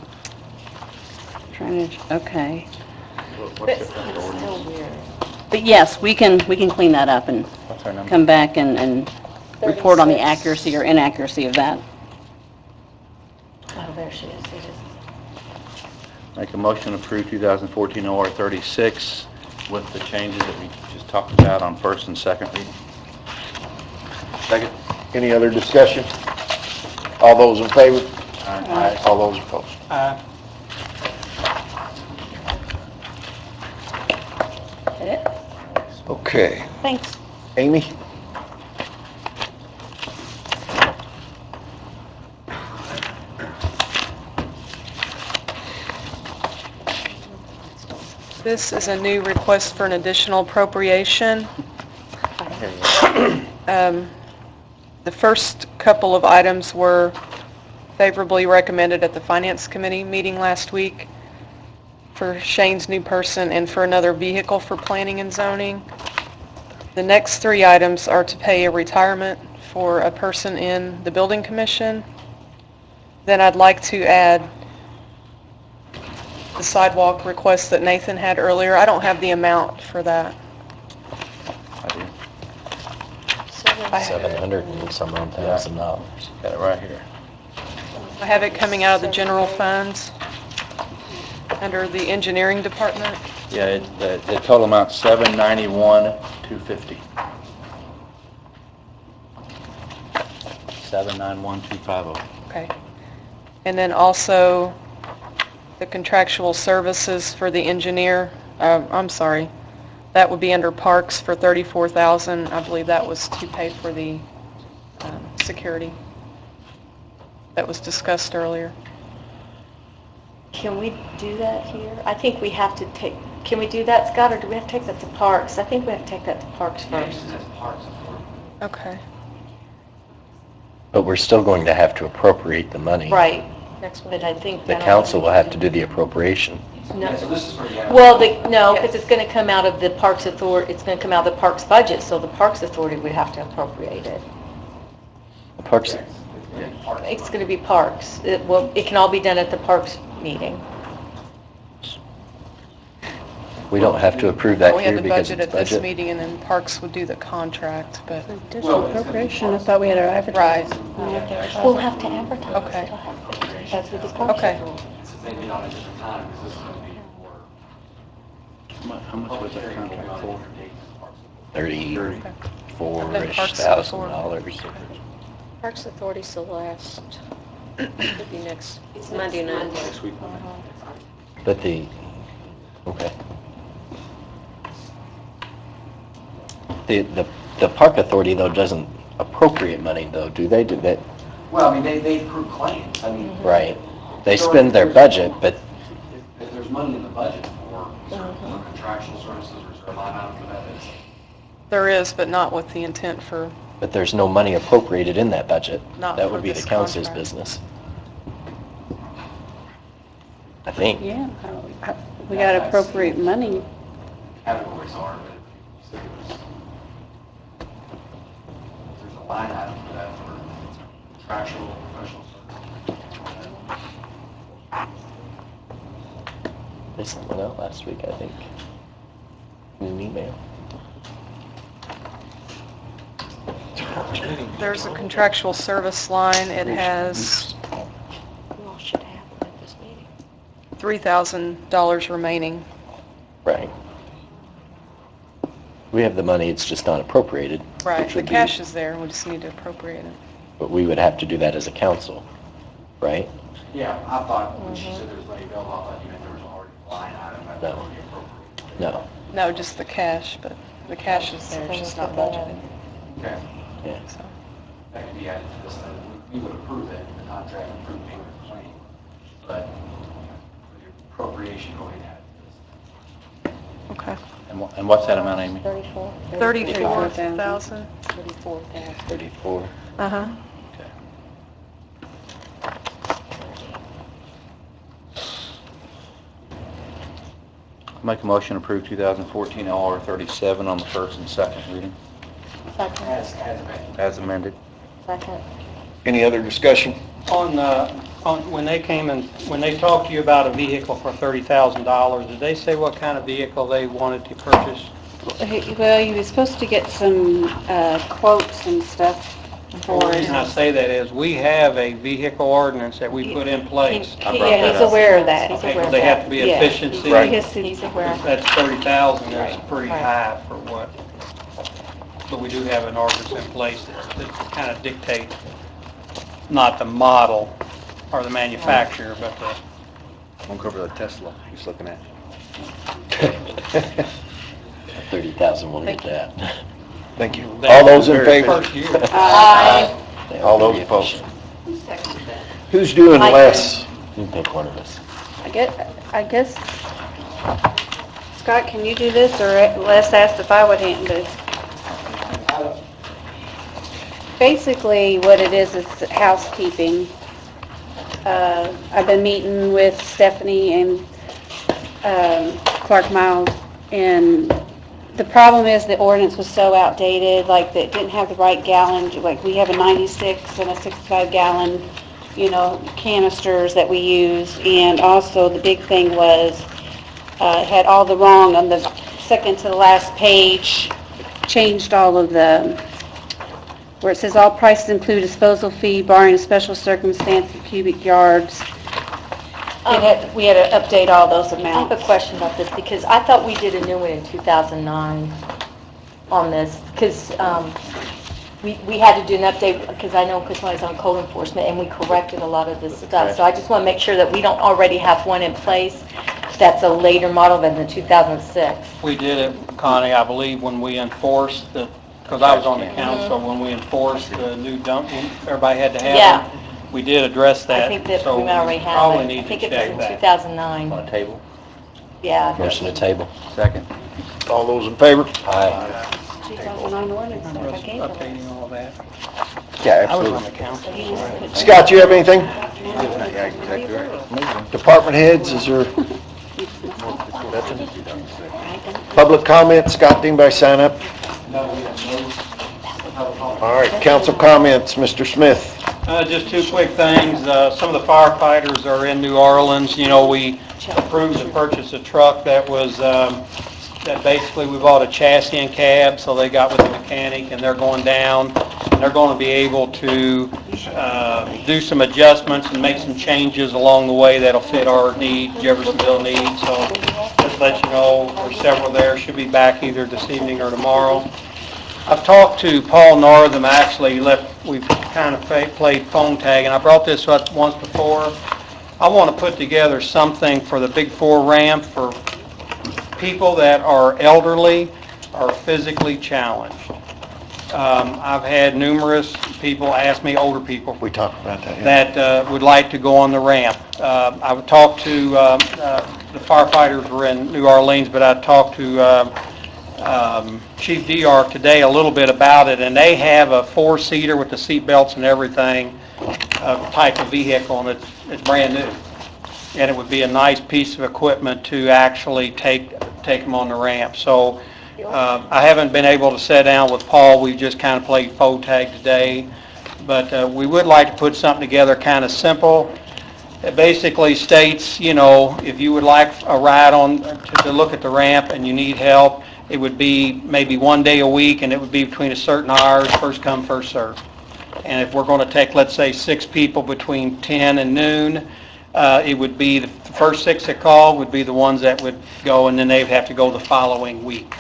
T: Drainage, okay.
G: It's still weird.
T: But yes, we can clean that up and
J: What's her number?
T: come back and report on the
G: 36.
T: accuracy or inaccuracy of that.
G: Oh, there she is. It is.
J: Make a motion to approve 2014 OR 36 with the changes that we just talked about on first and second reading.
A: Second. Any other discussion? All those in favor? Aye. All those opposed?
T: Is that it?
A: Okay.
T: Thanks.
A: Amy?
F: This is a new request for an additional appropriation. The first couple of items were favorably recommended at the Finance Committee meeting last week for Shane's new person and for another vehicle for planning and zoning. The next three items are to pay a retirement for a person in the Building Commission. Then I'd like to add the sidewalk request that Nathan had earlier. I don't have the amount for that. I have it.
H: $700 and some odd thousand dollars.
J: Got it right here.
F: I have it coming out of the general funds under the engineering department.
J: Yeah, the total amount's $791,250. 791,250.
F: Okay. And then also the contractual services for the engineer, I'm sorry, that would be under parks for $34,000. I believe that was to pay for the security that was discussed earlier.
G: Can we do that here? I think we have to take, can we do that, Scott, or do we have to take that to Parks? I think we have to take that to Parks first.
F: Okay.
H: But we're still going to have to appropriate the money.
G: Right. But I think...
H: The council will have to do the appropriation.
G: No. Well, no, because it's going to come out of the Parks Authority, it's going to come out of the Parks budget, so the Parks Authority would have to appropriate it.
H: The parks,
G: It's going to be Parks. It can all be done at the Parks meeting.
H: we don't have to approve that
F: We had
H: here
F: the
H: because
F: budget
H: it's
F: at this
H: budget.
F: meeting, and then Parks would do the contract, but...
E: Additional appropriation, I thought we had our advertising.
F: Right.
G: We'll have to advertise.
F: Okay.
G: That's what the Parks
F: Okay.
G: Authority.
M: Since they meet on a different time, because this is going to be for...
J: How much was that contract for?
H: $34-ish thousand dollars.
D: Parks Authority's the last, it'll be next, it's Monday night.
J: Next week.
H: But okay. The park authority though doesn't appropriate money though, do they? Do that?
M: Well, I mean, they approve claims. I mean...
H: Right. They spend their budget, but
M: If there's money in the budget for contractual services, or is there a line item for that?
F: There is, but not with the intent for...
H: but there's no money appropriated in that budget.
F: Not
H: That
F: for
H: would be the
F: this
H: council's
F: contract.
H: business. I think.
E: Yeah, we got to appropriate money.
M: Categories are, but if there's a line item for that, for contractual, professional services.
H: They sent one out last week, I think. In an email.
F: There's a contractual service line. It has
D: You all should have it at this meeting.
F: $3,000 remaining.
H: Right. We have the money, it's just not appropriated.
F: Right,
H: which
F: the
H: would be-
F: cash is there, we just need to appropriate it.
H: But we would have to do that as a council, right?
M: Yeah, I thought when she said there was money available, I thought you meant there was already a line item that
H: No.
M: would be appropriate.
H: No.
F: No, just the cash, but the cash is there, it's just not budgeted.
M: Okay,
H: Yeah.
F: So,
M: that could be added to this, then we would approve it, the contract, approve payment of claim, but for the appropriation, go ahead and add it to this.
F: okay.
J: And what's that amount, Amy?
D: 34?
F: 34,000.
D: 34,000.
H: 34.
F: Uh-huh.
J: Make a motion to approve 2014 LR 37 on the first and second reading,
G: Second.
J: as amended.
G: Second.
A: Any other discussion?
K: When they came and, when they talked to you about a vehicle for $30,000, did they say what kind of vehicle they wanted to purchase?
E: Well, you were supposed to get some quotes and stuff for
K: The reason I say that is, we have a vehicle ordinance that we put in place.
G: Yeah, he's aware of that. He's
K: Okay,
G: aware of
K: they have
G: that.
K: to be
G: Yeah.
K: efficiency.
G: Right. He's aware.
K: That's 30,000, that's
G: Right.
K: pretty
G: Right.
K: high for what, but we do have an ordinance in place that kind of dictates, not the model or the manufacturer, but the...
N: Won't cover the Tesla he's looking at.
H: 30,000, we'll get that.
A: Thank you. All those in favor?
K: First year.
G: Aye.
A: All those opposed? Who's doing
G: I
A: less?
H: You can pick one of us.
E: I guess Scott, can you do this, or Les asked if I would handle this? Basically, what it is housekeeping. I've been meeting with Stephanie and Clark Miles, and the problem is the ordinance was so outdated, like, that it didn't have the right gallon, like, we have a 96 and a 65 gallon, canisters that we use, and also the big thing was, it had all the wrong on the second to the last page, changed all of the, where it says all prices include disposal fee barring a special circumstance of cubic yards. We had to update all those
G: I
E: amounts.
G: have a question about this, because I thought we did a new one in 2009 on this, because we had to do an update, because I know Chris was on code enforcement, and we corrected a lot of this stuff. So I just want to make sure that we don't already have one in place that's a later model than the 2006.
K: We did it, Connie, I believe, when we enforced the, because I was on the council, when we enforced the new dump, when everybody had to have
G: Yeah.
K: them. We did address that.
G: I think that
K: so
G: we already have
K: probably
G: it.
K: need
G: I think
K: to
G: it was
K: check
G: in
K: that.
G: 2009.
H: On a table?
G: Yeah.
H: Motion to table.
N: Second.
A: All those in favor?
H: Aye.
E: 2009 ordinance, I gave them.
K: Updating all that.
A: Yeah,
K: I was on
A: absolutely.
K: the council.
A: Scott, you have anything? Department heads, is there public comment? Scott, did anybody sign up? All right, council comments, Mr. Smith.
K: Just two quick things. Some of the firefighters are in New Orleans. We approved to purchase a truck that was, that basically we bought a chassis and cab, so they got with the mechanic and they're going down. They're going to be able to do some adjustments and make some changes along the way that'll fit our needs, Jeffersonville needs. So just let you know, there's several there. Should be back either this evening or tomorrow. I've talked to Paul Northam, actually, we've kind of played phone tag, and I brought this up once before. I want to put together something for the Big Four ramp for people that are elderly or physically challenged. I've had numerous people ask me, older people,
A: We talked about that, yeah.
K: that would like to go on the ramp. I've talked to, the firefighters were in New Orleans, but I talked to Chief DR today a little bit about it, and they have a four-seater with the seat belts and everything, type of vehicle, and it's brand new. And it would be a nice piece of equipment to actually take them on the ramp. So I haven't been able to sit down with Paul. We've just kind of played phone tag today. But we would like to put something together kind of simple. It basically states, if you would like a ride on to look at the ramp and you need help, it would be maybe one day a week, and it would be between a certain hours, first come, first served. And if we're going to take, let's say, 6 people between 10 and noon, it would be the first 6 that call would be the ones that would go, and then they'd have to go the following week.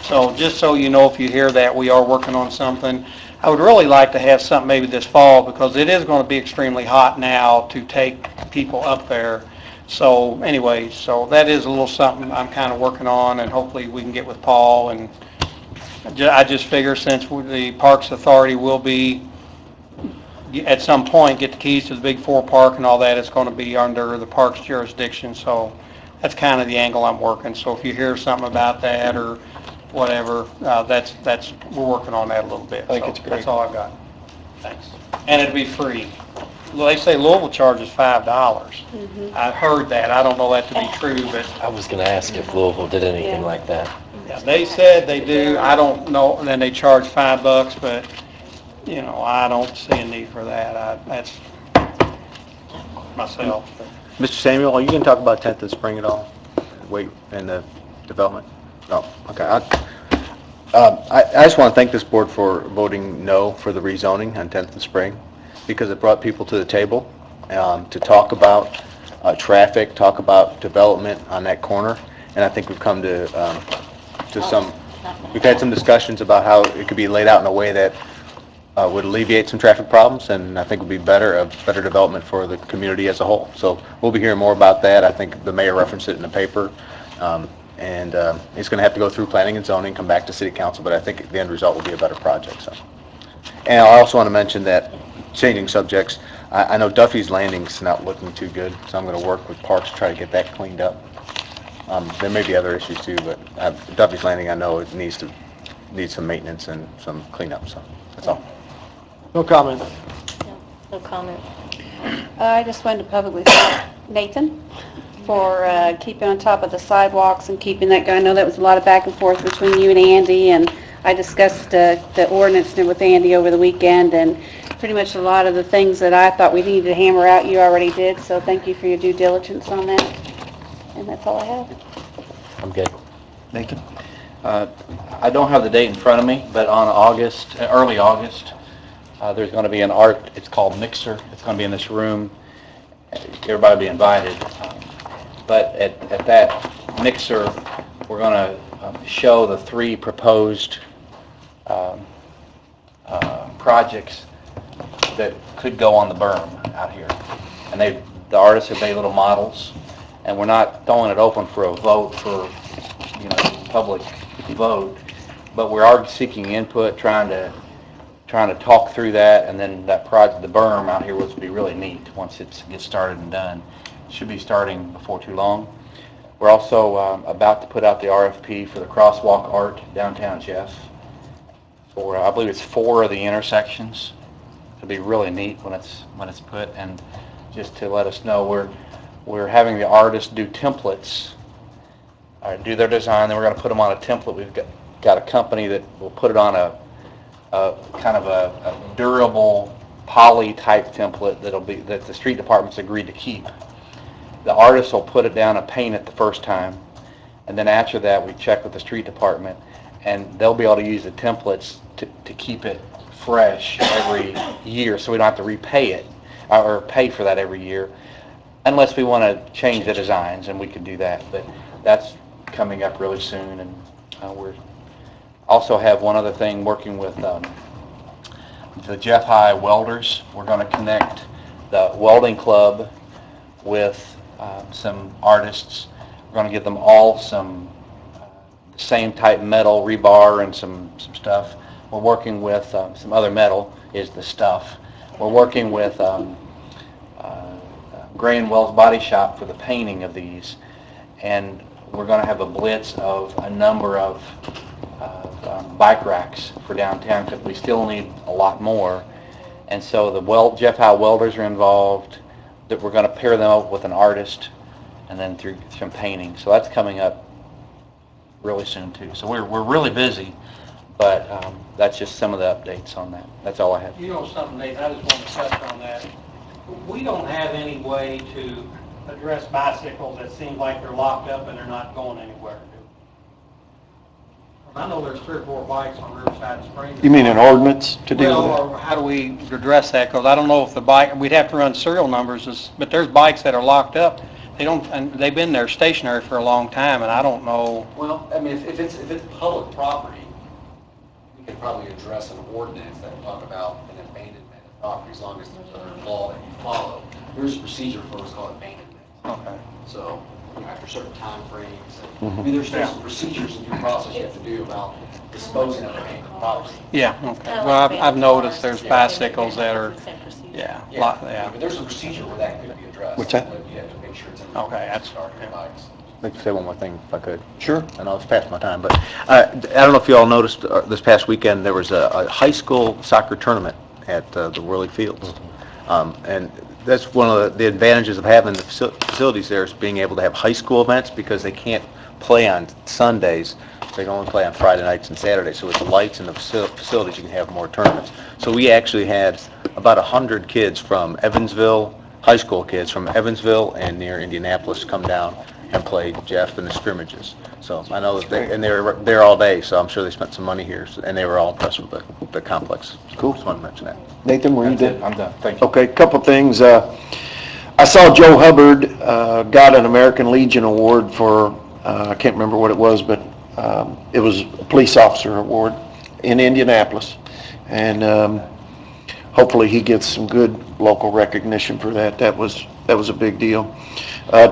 K: So just so you know, if you hear that, we are working on something. I would really like to have something maybe this fall, because it is going to be extremely hot now to take people up there. So anyway, so that is a little something I'm kind of working on, and hopefully we can get with Paul. And I just figure since the Parks Authority will be, at some point, get the keys to the Big Four Park and all that, it's going to be under the park's jurisdiction. So that's kind of the angle I'm working. So if you hear something about that or whatever, that's we're working on that a little bit.
A: I think it's great.
K: That's all I've got. Thanks. And it'd be free. Well, they say Louisville charges $5. I've heard that. I don't know that to be true, but
H: I was going to ask if Louisville did anything like that.
K: yeah, they said they do. I don't know. And then they charge $5, but I don't see a need for that. That's myself.
N: Mr. Samuel, are you going to talk about 10th and Spring at all? Wait, and the development? Oh, okay. I just want to thank this board for voting no for the rezoning on 10th and Spring, because it brought people to the table to talk about traffic, talk about development on that corner, and I think we've come to we've had some discussions about how it could be laid out in a way that would alleviate some traffic problems, and I think would be better development for the community as a whole. So we'll be hearing more about that. I think the mayor referenced it in the paper, and it's going to have to go through planning and zoning, come back to city council, but I think the end result will be a better project. So, and I also want to mention that, changing subjects, I know Duffy's Landing's not looking too good, so I'm going to work with Parks to try to get that cleaned up. There may be other issues too, but Duffy's Landing, I know it needs some maintenance and some cleanup, so that's all.
L: No comment.
G: No comment.
E: I just wanted to publicly thank Nathan for keeping on top of the sidewalks and keeping that going. I know that was a lot of back and forth between you and Andy, and I discussed the ordinance with Andy over the weekend, and pretty much a lot of the things that I thought we needed to hammer out, you already did, so thank you for your due diligence on that. And that's all I have.
H: I'm good.
A: Nathan?
J: I don't have the date in front of me, but on early August, there's going to be an art, it's called Mixer. It's going to be in this room. Everybody will be invited. But at that Mixer, we're going to show the 3 proposed projects that could go on the berm out here. And the artists have made little models, and we're not throwing it open for a vote for, public vote, but we are seeking input, trying to talk through that, and then that project, the berm out here, will be really neat once it gets started and done. It should be starting before too long. We're also about to put out the RFP for the crosswalk art downtown, Jeff, for I believe it's 4 of the intersections. It'll be really neat when it's put, and just to let us know, we're having the artists do templates, do their design, then we're going to put them on a template. We've got a company that will put it on a kind of a durable poly type template that the street department's agreed to keep. The artist will put it down and paint it the first time, and then after that we check with the street department, and they'll be able to use the templates to keep it fresh every year, so we don't have to repay it or pay for that every year, unless we want to change the designs, and we could do that. But that's coming up really soon, and we're also have one other thing, working with the Jeff High welders. We're going to connect the welding club with some artists. We're going to give them all some the same type metal, rebar, and some stuff. We're working with some other metal is the stuff. We're working with Gray and Wells Body Shop for the painting of these, and we're going to have a blitz of a number of bike racks for downtown, because we still need a lot more. And so the Jeff Howe welders are involved, that we're going to pair them up with an artist, and then through some painting. So that's coming up really soon too. So we're really busy, but that's just some of the updates on that. That's all I have.
K: You know something, Nathan, I just want to touch on that. We don't have any way to address bicycles that seem like they're locked up and they're not going anywhere. I know there's 3 or 4 bikes on Riverside Springs.
A: You mean an ordinance to deal with
K: Well, or how do we address that? Because I don't know if the bike, we'd have to run serial numbers, but there's bikes that are locked up. And they've been there stationary for a long time, and I don't know.
M: Well, I mean, if it's public property, we could probably address an ordinance that would talk about an abandonment of property, as long as there's a law that you follow. There's a procedure for what's called abandonment.
K: Okay.
M: So, after certain time frames, I mean, there's still some procedures and due process you have to do about disposing of abandoned property.
K: Yeah, okay. Well, I've noticed there's bicycles that are, yeah.
M: But there's a procedure where that could be addressed.
A: What's that?
M: But you have to make sure it's in.
K: Okay, that's
M: bikes.
N: I'd like to say one more thing, if I could.
A: Sure.
N: I know it's past my time, but I don't know if you all noticed, this past weekend, there was a high school soccer tournament at the Worley Fields. And that's one of the advantages of having the facilities there, is being able to have high school events, because they can't play on Sundays. They can only play on Friday nights and Saturdays. So with the lights and the facilities, you can have more tournaments. So we actually had about 100 kids from Evansville, high school kids from Evansville and near Indianapolis, come down and play Jeff in the scrimmages. So I know that they were there all day, so I'm sure they spent some money here, and they were all impressed with the complex.
A: Cool.
N: Just wanted to mention that.
A: Nathan, were you done?
J: I'm done. Thank you.
A: Okay, couple things. I saw Joe Hubbard got an American Legion Award for, I can't remember what it was, but it was a police officer award in Indianapolis. And hopefully he gets some good local recognition for that. That was a big deal.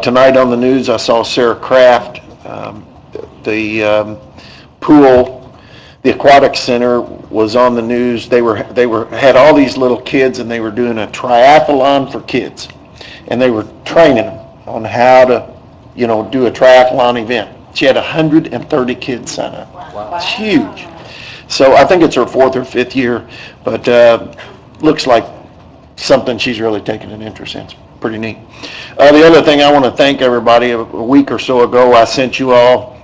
A: Tonight on the news, I saw Sarah Kraft, the pool, the aquatic center was on the news. They had all these little kids, and they were doing a triathlon for kids, and they were training them on how to do a triathlon event. She had 130 kids sign up. Wow. It's huge. So I think it's her 4th or 5th year, but looks like something she's really taken an interest in. It's pretty neat. The other thing I want to thank everybody, a week or so ago, I sent you all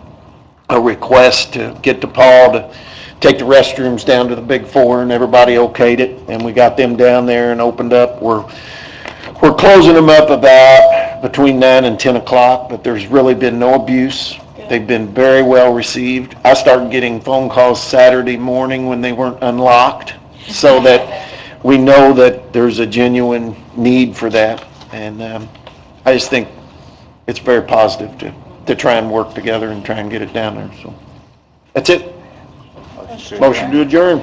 A: a request to get to Paul to take the restrooms down to the Big Four, and everybody okayed it, and we got them down there and opened up. We're closing them up about between 9 and 10 o'clock, but there's really been no abuse. They've been very well received. I started getting phone calls Saturday morning when they weren't unlocked, so that we know that there's a genuine need for that. And I just think it's very positive to try and work together and try and get it down there. So that's it. Motion to adjourn.